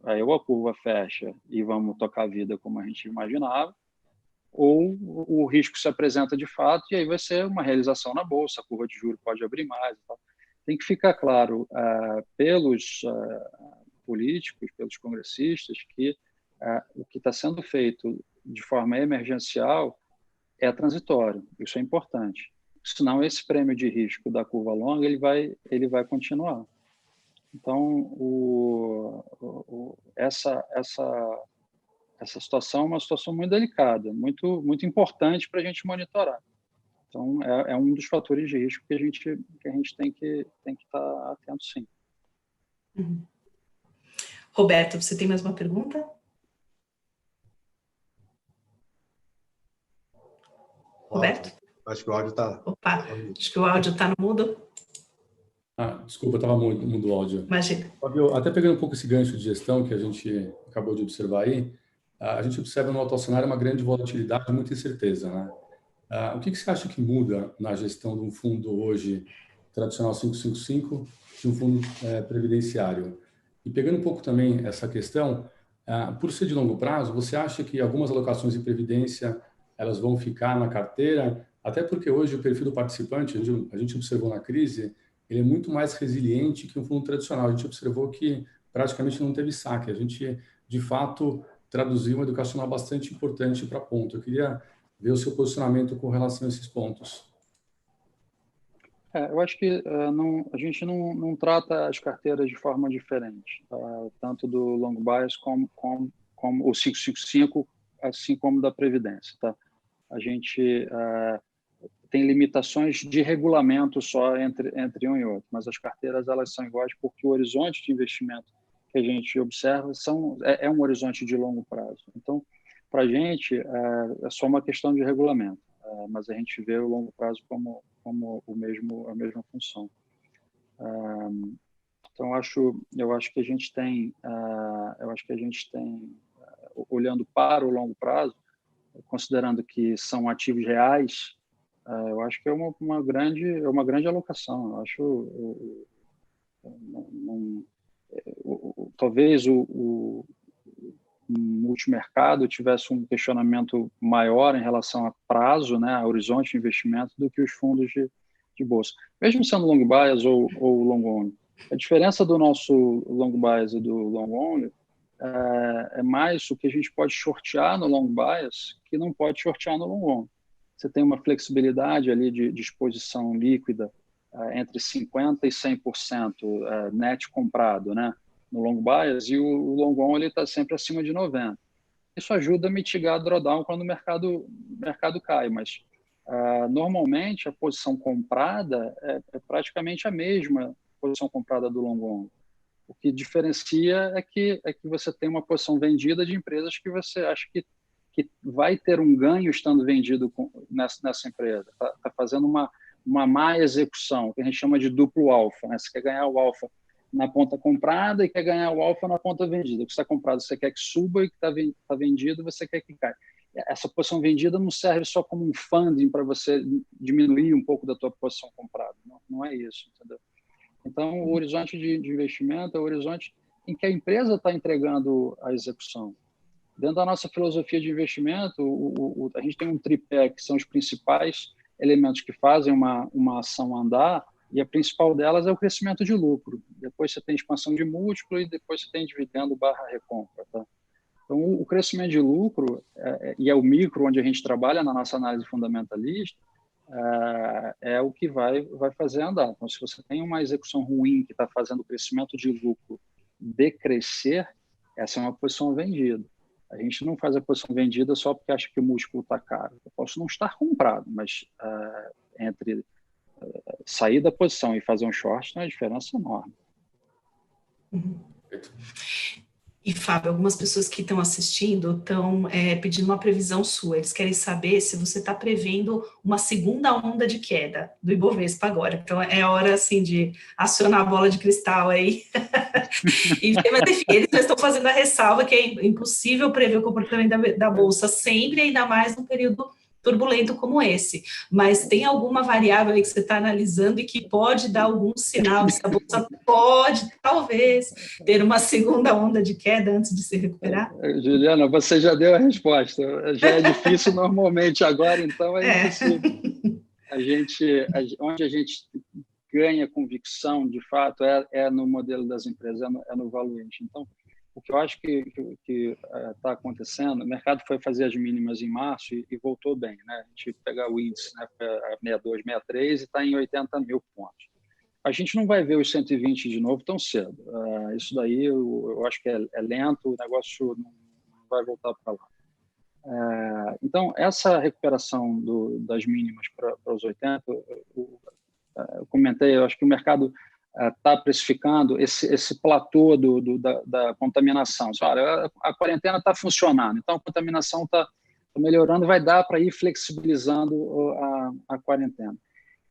Aí ou a curva fecha e vamos tocar a vida como a gente imaginava, ou o risco se apresenta de fato e aí vai ser uma realização na Bolsa, a curva de juros pode abrir mais. E tal. Tem que ficar claro pelos políticos, pelos congressistas, que o que está sendo feito de forma emergencial é transitório. Isso é importante. Senão, esse prêmio de risco da curva longa ele vai continuar. Então, essa situação é uma situação muito delicada, muito, muito importante para a gente monitorar. Então, é um dos fatores de risco que a gente tem que estar atento, sim. Uhum. Roberto, você tem mais uma pergunta? Roberto? Acho que o áudio está... Opa, acho que o áudio está no mudo. Desculpa, estava mudo o áudio. Imagina. Fábio, até pegando um pouco esse gancho de gestão que a gente acabou de observar aí, a gente observa no atual cenário uma grande volatilidade e muita incerteza, né? O que você acha que muda na gestão de um fundo hoje tradicional 555 de um fundo previdenciário? E pegando um pouco também essa questão, por ser de longo prazo, você acha que algumas alocações em previdência elas vão ficar na carteira? Até porque hoje o perfil do participante, a gente observou na crise, ele é muito mais resiliente que um fundo tradicional. A gente observou que praticamente não teve saque. A gente, de fato, traduziu uma educacional bastante importante para ponto. Eu queria ver o seu posicionamento com relação a esses pontos. Eu acho que a gente não trata as carteiras de forma diferente, tanto do long bias como o 555, assim como da Previdência. Tá? A gente tem limitações de regulamento só entre um e outro, mas as carteiras elas são iguais porque o horizonte de investimento que a gente observa é um horizonte de longo prazo. Então, para a gente, é só uma questão de regulamento, mas a gente vê o longo prazo como a mesma função. Então, eu acho que a gente tem, olhando para o longo prazo, considerando que são ativos reais, eu acho que é uma grande alocação. Eu acho talvez o multimercado tivesse um questionamento maior em relação a prazo, né, a horizonte de investimento, do que os fundos de bolsa. Mesmo sendo long bias ou long only. A diferença do nosso long bias e do long only é mais o que a gente pode shortear no long bias que não pode shortear no long only. Você tem uma flexibilidade ali de exposição líquida entre 50% e 100% net comprado, né, no long bias, e o long only está sempre acima de 90%. Isso ajuda a mitigar drawdown quando o mercado cai, mas normalmente a posição comprada é praticamente a mesma posição comprada do long only. O que diferencia é que você tem uma posição vendida de empresas que você acha que vai ter um ganho estando vendido nessa empresa. Está fazendo uma uma má execução, que a gente chama de duplo alfa, né? Você quer ganhar o alfa na ponta comprada e quer ganhar o alfa na ponta vendida. O que está comprado você quer que suba e o que está vendido você quer que caia. Essa posição vendida não serve só como um funding para você diminuir um pouco da tua posição comprada. Não é isso, entendeu? Então, o horizonte de investimento é o horizonte em que a empresa está entregando a execução. Dentro da nossa filosofia de investimento, a gente tem um tripé, que são os principais elementos que fazem uma ação andar, e a principal delas é o crescimento de lucro. Depois você tem expansão de múltiplo e depois você tem dividendo / recompra. Tá? Então, o crescimento de lucro, e é o micro onde a gente trabalha na nossa análise fundamentalista, é o que vai fazer andar. Então, se você tem uma execução ruim que está fazendo o crescimento de lucro decrescer, essa é uma posição vendida. A gente não faz a posição vendida só porque acha que o múltiplo está caro. Eu posso não estar comprado, mas entre sair da posição e fazer um short tem uma diferença enorme. E, Fábio, algumas pessoas que estão assistindo estão pedindo uma previsão sua. Eles querem saber se você está prevendo uma segunda onda de queda do Ibovespa agora. Então, é hora, assim, de acionar a bola de cristal aí. Mas, enfim, eles já estão fazendo a ressalva que é impossível prever o comportamento da Bolsa sempre, ainda mais num período turbulento como esse, mas tem alguma variável aí que você está analisando e que pode dar algum sinal de que a Bolsa pode, talvez, ter uma segunda onda de queda antes de se recuperar? Juliana, você já deu a resposta. Já é difícil normalmente, agora então é impossível. Onde a gente ganha convicção, de fato, é no modelo das empresas, é no valuation. Então, o que eu acho que está acontecendo, o mercado foi fazer as mínimas em março e voltou bem, né? A gente pegar o índice, né, 62, 63 e está em 80 mil pontos. A gente não vai ver os 120 de novo tão cedo. Isso daí eu acho que é lento, o negócio não vai voltar para lá. Então, essa recuperação das mínimas para os 80, eu comentei, eu acho que o mercado está precificando esse platô da contaminação. Olha, a quarentena está funcionando, então a contaminação está melhorando, vai dar para ir flexibilizando a quarentena.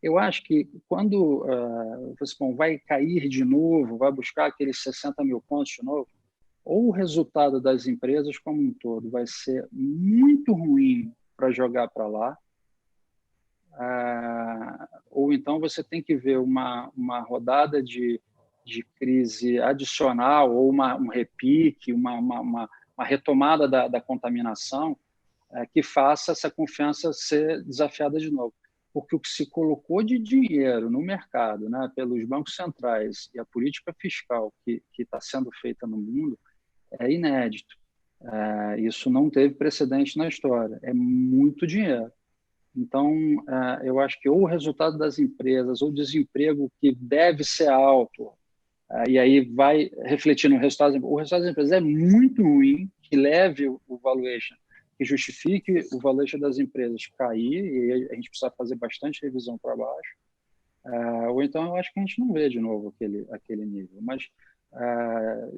Eu acho que quando vai cair de novo, vai buscar aqueles 60 mil pontos de novo, ou o resultado das empresas como um todo vai ser muito ruim para jogar para lá, ou então você tem que ver uma rodada de crise adicional ou um repique, uma retomada da contaminação que faça essa confiança ser desafiada de novo. Porque o que se colocou de dinheiro no mercado, né, pelos bancos centrais e a política fiscal que está sendo feita no mundo é inédito. Isso não teve precedente na história. É muito dinheiro. Então, eu acho que ou o resultado das empresas, ou o desemprego que deve ser alto, e aí vai refletir no resultado. O resultado das empresas é muito ruim, que leve o valuation, que justifique o valuation das empresas cair, e aí a gente precisa fazer bastante revisão para baixo. Ou então eu acho que a gente não vê de novo aquele nível. Mas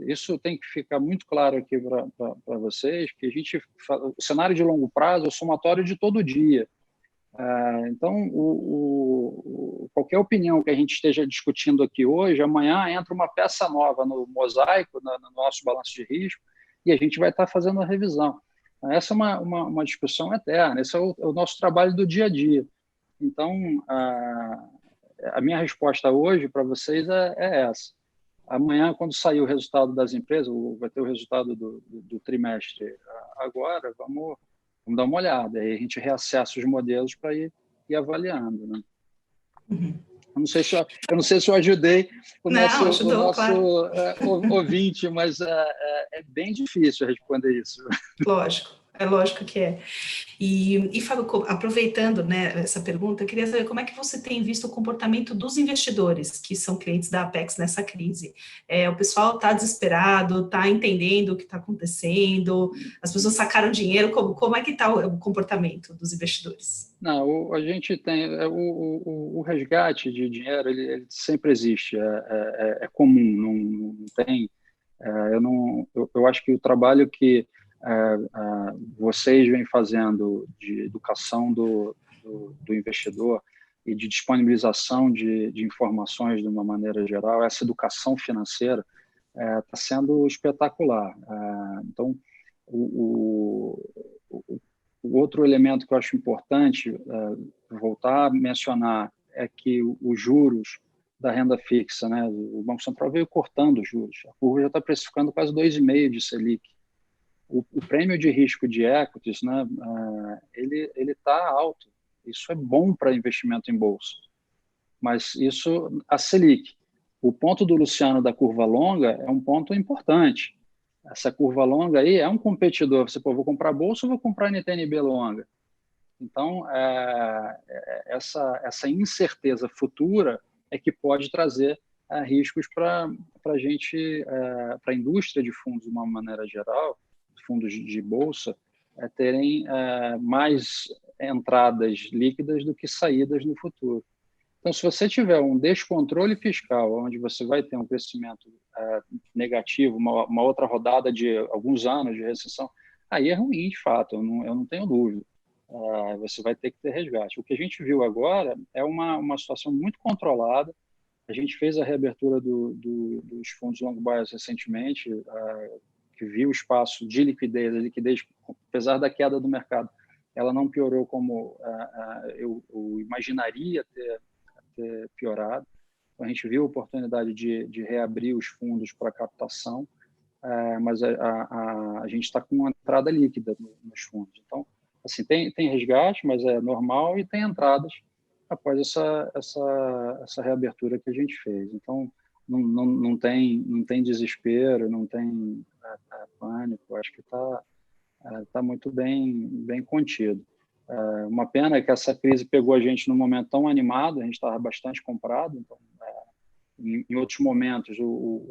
isso tem que ficar muito claro aqui para vocês, que o cenário de longo prazo é o somatório de todo dia. Então, qualquer opinião que a gente esteja discutindo aqui hoje, amanhã entra uma peça nova no mosaico, no nosso balanço de risco, e a gente vai estar fazendo a revisão. Essa é uma discussão eterna, esse é o nosso trabalho do dia a dia. Então, a minha resposta hoje para vocês é essa. Amanhã, quando sair o resultado das empresas, vai ter o resultado do trimestre agora, vamos dar uma olhada, aí a gente reacessa os modelos para ir avaliando. Né? Eu não sei se eu ajudei o nosso claro. Ouvinte, mas é bem difícil responder isso. Lógico. É lógico que é. E Fábio, aproveitando, né, essa pergunta, eu queria saber como é que você tem visto o comportamento dos investidores que são clientes da Apex nessa crise. O pessoal está desesperado, está entendendo o que está acontecendo, as pessoas sacaram dinheiro, como é que está o comportamento dos investidores? Não, a gente tem o resgate de dinheiro, ele sempre existe, é comum, não tem. Eu acho que o trabalho que vocês vêm fazendo de educação do investidor, e de disponibilização de informações de uma maneira geral, essa educação financeira está sendo espetacular. Então, o outro elemento que eu acho importante voltar a mencionar é que os juros da renda fixa, né, o Banco Central veio cortando os juros, a curva já está precificando quase 2,5% de Selic. O prêmio de risco de equities, né, ele está alto. Isso é bom para investimento em bolsa, mas isso, a Selic, o ponto do Luciano da curva longa é um ponto importante. Essa curva longa aí é um competidor. Você, vou comprar bolsa ou vou comprar NTNB longa? Então, essa incerteza futura é que pode trazer riscos para a gente, para a indústria de fundos de uma maneira geral, fundos de bolsa, terem mais entradas líquidas do que saídas no futuro. Então, se você tiver um descontrole fiscal, onde você vai ter um crescimento negativo, uma outra rodada de alguns anos de recessão, aí é ruim, de fato, eu não tenho dúvida. Você vai ter que ter resgate. O que a gente viu agora é uma situação muito controlada. A gente fez a reabertura dos fundos long bias recentemente, que viu o espaço de liquidez, a liquidez, apesar da queda do mercado, ela não piorou como eu imaginaria ter piorado. Então, a gente viu a oportunidade de reabrir os fundos para captação, mas a gente está com uma entrada líquida nos fundos. Então, assim, tem resgate, mas é normal, e tem entradas após essa reabertura que a gente fez. Então, não tem desespero, não tem pânico, acho que está muito bem contido. Uma pena é que essa crise pegou a gente num momento tão animado, a gente estava bastante comprado, então, em outros momentos,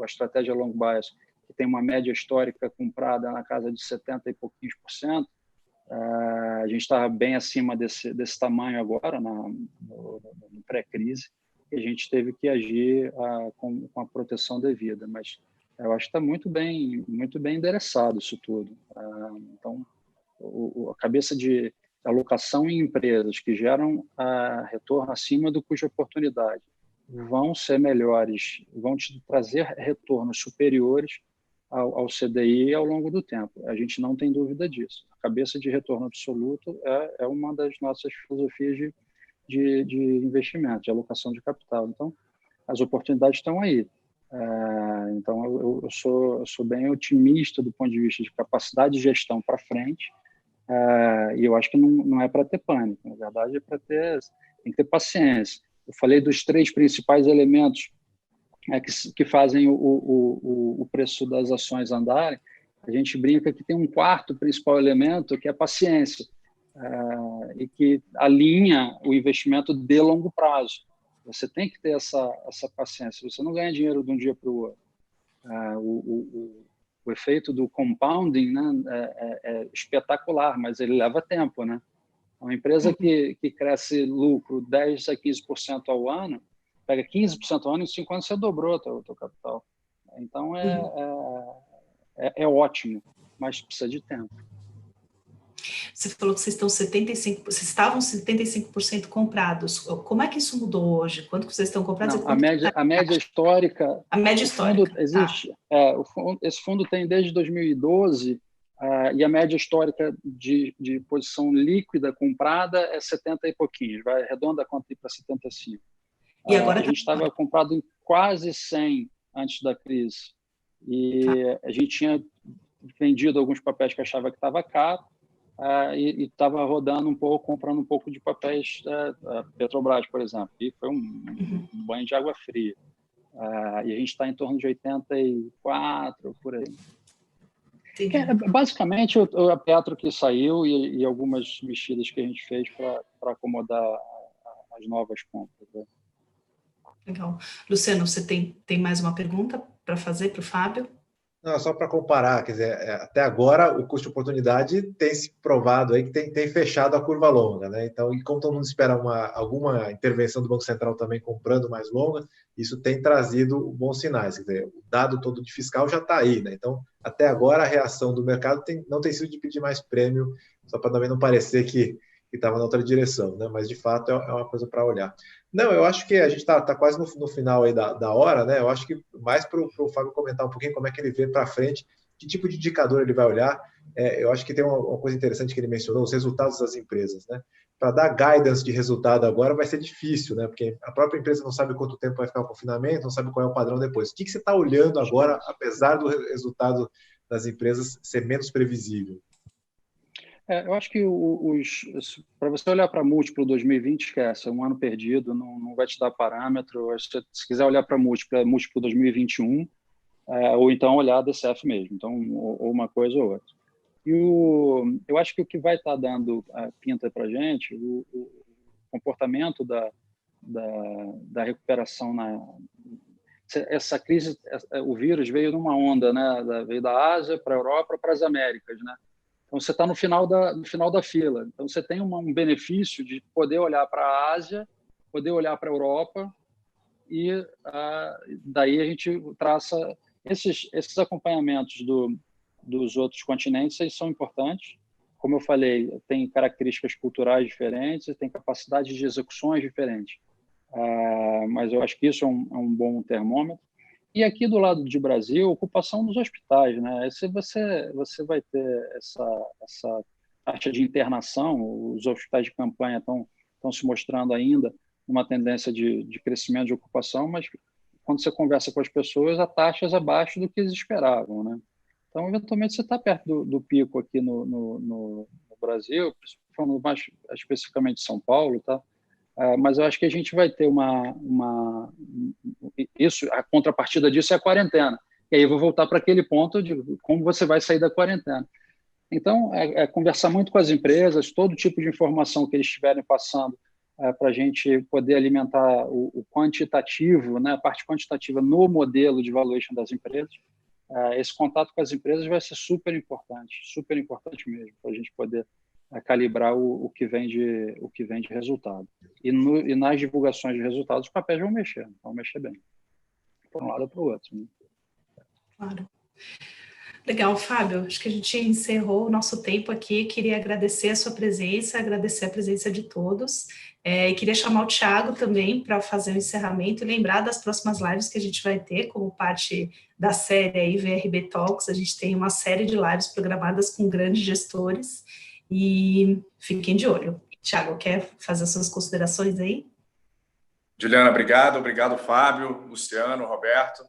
a estratégia long bias, que tem uma média histórica comprada na casa de 70 e pouquinhos %, a gente estava bem acima desse tamanho agora, no pré-crise, e a gente teve que agir com a proteção devida, mas eu acho que está muito bem endereçado isso tudo. Então, a cabeça de alocação em empresas que geram retorno acima do custo de oportunidade vão ser melhores, vão te trazer retornos superiores ao CDI ao longo do tempo. A gente não tem dúvida disso. A cabeça de retorno absoluto é uma das nossas filosofias de investimento, de alocação de capital. Então, as oportunidades estão aí. Então, eu sou bem otimista do ponto de vista de capacidade de gestão para frente, e eu acho que não é para ter pânico. Na verdade, tem que ter paciência. Eu falei dos 3 principais elementos que fazem o preço das ações andarem. A gente brinca que tem um 4º principal elemento, que é a paciência, e que alinha o investimento de longo prazo. Você tem que ter essa paciência. Você não ganha dinheiro de um dia para o outro. O efeito do compounding, né, é espetacular, mas ele leva tempo, né? Uma empresa que cresce lucro 10% a 15% ao ano, pega 15% ao ano, em 5 anos você dobrou o teu capital. Então, é ótimo, mas precisa de tempo. Você falou que vocês estavam 75% comprados. Como é que isso mudou hoje? Quanto que vocês estão comprados? Não, a média histórica... A média histórica. Existe. Esse fundo tem desde 2012, e a média histórica de posição líquida comprada é 70 e pouquinhos. Vai arredonda a conta para 75. E agora a gente estava comprado em quase 100 antes da crise. E a gente tinha vendido alguns papéis que achava que estava caro, e estava rodando um pouco, comprando um pouco de papéis Petrobras, por exemplo. E foi um banho de água fria. E a gente está em torno de 84, por aí. Basicamente, a Petro que saiu e algumas mexidas que a gente fez para acomodar as novas compras. Né? Legal. Luciano, você tem mais uma pergunta para fazer para o Fábio? Não, só para comparar, quer dizer, até agora o custo de oportunidade tem se provado aí que tem fechado a curva longa, né? Então, e como todo mundo espera alguma intervenção do Banco Central também comprando mais longa, isso tem trazido bons sinais. Quer dizer, o dado todo de fiscal já está aí, né? Então, até agora a reação do mercado não tem sido de pedir mais prêmio, só para também não parecer que estava na outra direção, né? Mas de fato é uma coisa para olhar. Não, eu acho que a gente está quase no final aí da hora, né? Eu acho que mais para o Fábio comentar um pouquinho como é que ele vê para frente, que tipo de indicador ele vai olhar. Eu acho que tem uma coisa interessante que ele mencionou, os resultados das empresas, né? Para dar guidance de resultado agora vai ser difícil, né? Porque a própria empresa não sabe quanto tempo vai ficar o confinamento, não sabe qual é o padrão depois. O que você está olhando agora, apesar do resultado das empresas ser menos previsível? Eu acho que para você olhar para múltiplo 2020, esquece, é um ano perdido, não vai te dar parâmetro. Se quiser olhar para múltiplo 2021, ou então olhar a DCF mesmo, então, ou uma coisa ou outra. E eu acho que o que vai estar dando a pinta para a gente, o comportamento da recuperação essa crise, o vírus veio numa onda, né? Veio da Ásia para a Europa, para as Américas, né? Então você está no final da fila. Então você tem um benefício de poder olhar para a Ásia, poder olhar para a Europa e daí a gente traça esses acompanhamentos dos outros continentes. Eles são importantes. Como eu falei, tem características culturais diferentes, tem capacidade de execuções diferentes. Mas eu acho que isso é um bom termômetro. E aqui do lado de Brasil, ocupação dos hospitais, né? Se você vai ter essa taxa de internação, os hospitais de campanha estão se mostrando ainda uma tendência de crescimento de ocupação, mas quando você conversa com as pessoas, a taxa é abaixo do que eles esperavam, né? Então, eventualmente, você está perto do pico aqui no Brasil, falando mais especificamente de São Paulo, tá? Mas eu acho que a gente vai ter a contrapartida disso é a quarentena. E aí eu vou voltar para aquele ponto de como você vai sair da quarentena. Então, conversar muito com as empresas, todo tipo de informação que eles estiverem passando para a gente poder alimentar o quantitativo, né, a parte quantitativa no modelo de valuation das empresas. Esse contato com as empresas vai ser super importante mesmo, para a gente poder calibrar o que vem de resultado. E nas divulgações de resultados, os papéis vão mexer bem, por um lado ou para o outro. Né? Claro. Legal, Fábio. Acho que a gente encerrou o nosso tempo aqui. Queria agradecer a sua presença, agradecer a presença de todos. E queria chamar o Thiago também para fazer o encerramento e lembrar das próximas lives que a gente vai ter como parte da série aí, VRB Talks. A gente tem uma série de lives programadas com grandes gestores e fiquem de olho. Thiago, quer fazer as suas considerações aí? Juliana, obrigado, Fábio, Luciano, Roberto.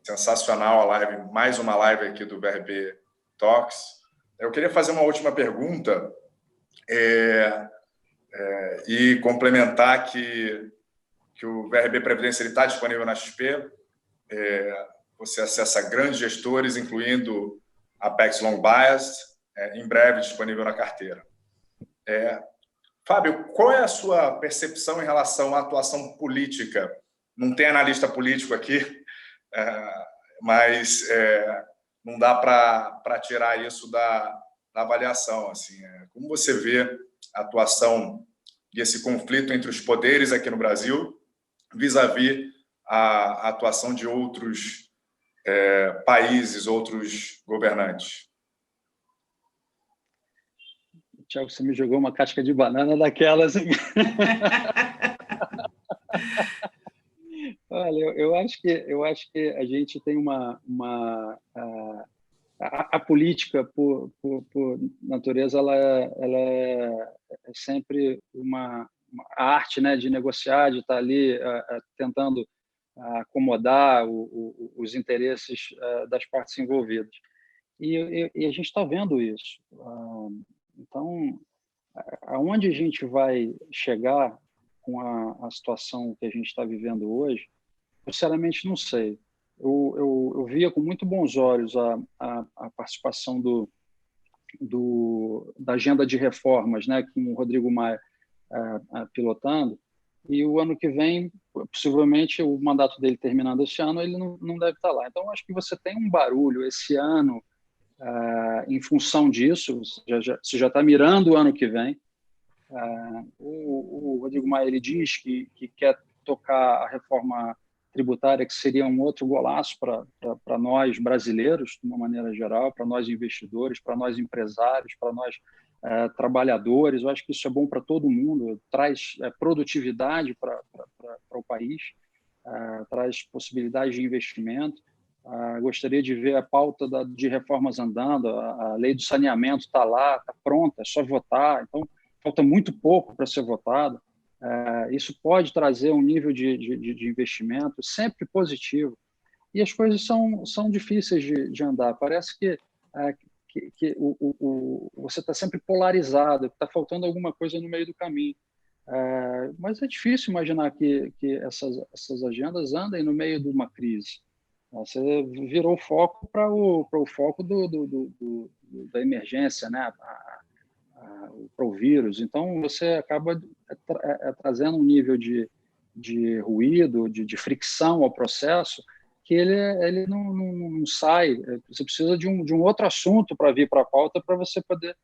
Sensacional a live, mais uma live aqui do VRB Talks. Eu queria fazer uma última pergunta e complementar que o VRB Previdência está disponível na XP. Você acessa grandes gestores, incluindo Apex Long Biased, em breve disponível na carteira. Fábio, qual é a sua percepção em relação à atuação política? Não tem analista político aqui, mas não dá para tirar isso da avaliação. Assim, como você vê a atuação e esse conflito entre os poderes aqui no Brasil, vis-à-vis a atuação de outros países, outros governantes? Tiago, você me jogou uma casca de banana daquelas. Olha, eu acho que a gente tem a política, por natureza, ela é sempre a arte, né, de negociar, de estar ali tentando acomodar os interesses das partes envolvidas. E a gente está vendo isso. Então, aonde a gente vai chegar com a situação que a gente está vivendo hoje, eu sinceramente não sei. Eu via com muito bons olhos a participação da agenda de reformas, né, com o Rodrigo Maia pilotando, e o ano que vem, possivelmente, o mandato dele terminando esse ano, ele não deve estar lá. Então, acho que você tem um barulho esse ano em função disso, você já está mirando o ano que vem. O Rodrigo Maia ele diz que quer tocar a reforma tributária, que seria um outro golaço para nós brasileiros, de uma maneira geral, para nós investidores, para nós empresários, para nós trabalhadores. Eu acho que isso é bom para todo mundo, traz produtividade para o país, traz possibilidades de investimento. Gostaria de ver a pauta de reformas andando, a lei do saneamento está lá, está pronta, é só votar. Então, falta muito pouco para ser votado. Isso pode trazer um nível de investimento sempre positivo. E as coisas são difíceis de andar. Parece que você está sempre polarizado, está faltando alguma coisa no meio do caminho. Mas é difícil imaginar que essas agendas andem no meio de uma crise. Você virou o foco para o foco da emergência, né? Para o vírus. Então, você acaba trazendo um nível de ruído, de fricção ao processo, que ele não sai. Você precisa de um outro assunto para vir para a pauta para você poder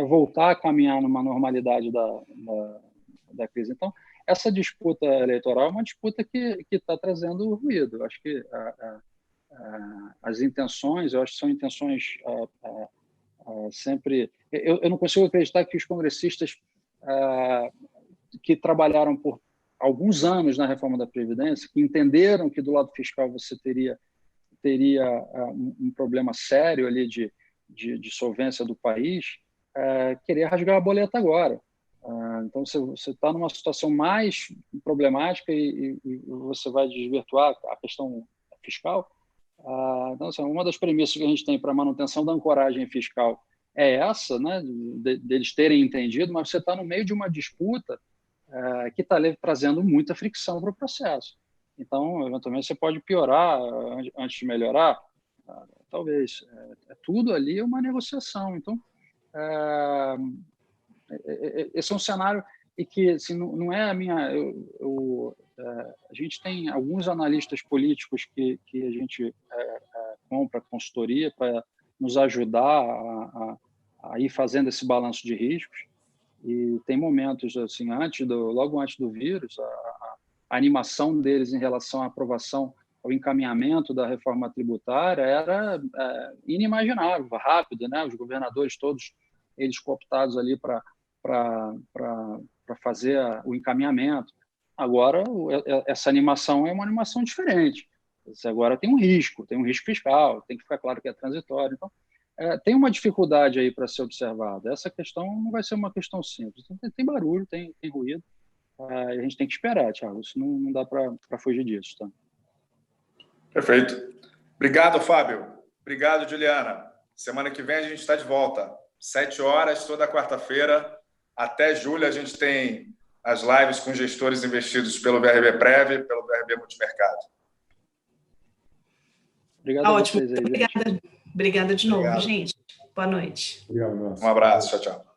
voltar a caminhar numa normalidade da crise. Então, essa disputa eleitoral é uma disputa que está trazendo ruído. Eu acho que as intenções, eu acho que são intenções sempre... Eu não consigo acreditar que os congressistas que trabalharam por alguns anos na reforma da Previdência, que entenderam que do lado fiscal você teria um problema sério ali de solvência do país, querer rasgar a boleta agora. Então, você está numa situação mais problemática e você vai desvirtuar a questão fiscal. Então, assim, uma das premissas que a gente tem para a manutenção da ancoragem fiscal é essa, né, deles terem entendido, mas você está no meio de uma disputa que está trazendo muita fricção para o processo. Então, eventualmente, você pode piorar antes de melhorar? Talvez. Tudo ali é uma negociação. Então, esse é um cenário e que assim, não é a minha... a gente tem alguns analistas políticos que a gente compra consultoria para nos ajudar a ir fazendo esse balanço de riscos. E tem momentos, assim, logo antes do vírus, a animação deles em relação à aprovação, ao encaminhamento da reforma tributária era inimaginável, rápido, né? Os governadores todos, eles cooptados ali para fazer o encaminhamento. Agora, essa animação é uma animação diferente. Agora tem um risco fiscal, tem que ficar claro que é transitório. Então, tem uma dificuldade aí para ser observada. Essa questão não vai ser uma questão simples. Então, tem barulho, tem ruído. A gente tem que esperar, Thiago. Isso não dá para fugir disso. Tá? Perfeito. Obrigado, Fábio. Obrigado, Juliana. Semana que vem a gente está de volta. 7 horas, toda quarta-feira. Até julho a gente tem as lives com gestores investidos pelo VRB Prev e pelo VRB Multimercado. Obrigado a vocês aí, Obrigada de novo, Obrigado. gente. Boa noite. Obrigado. Um abraço. Tchau, tchau.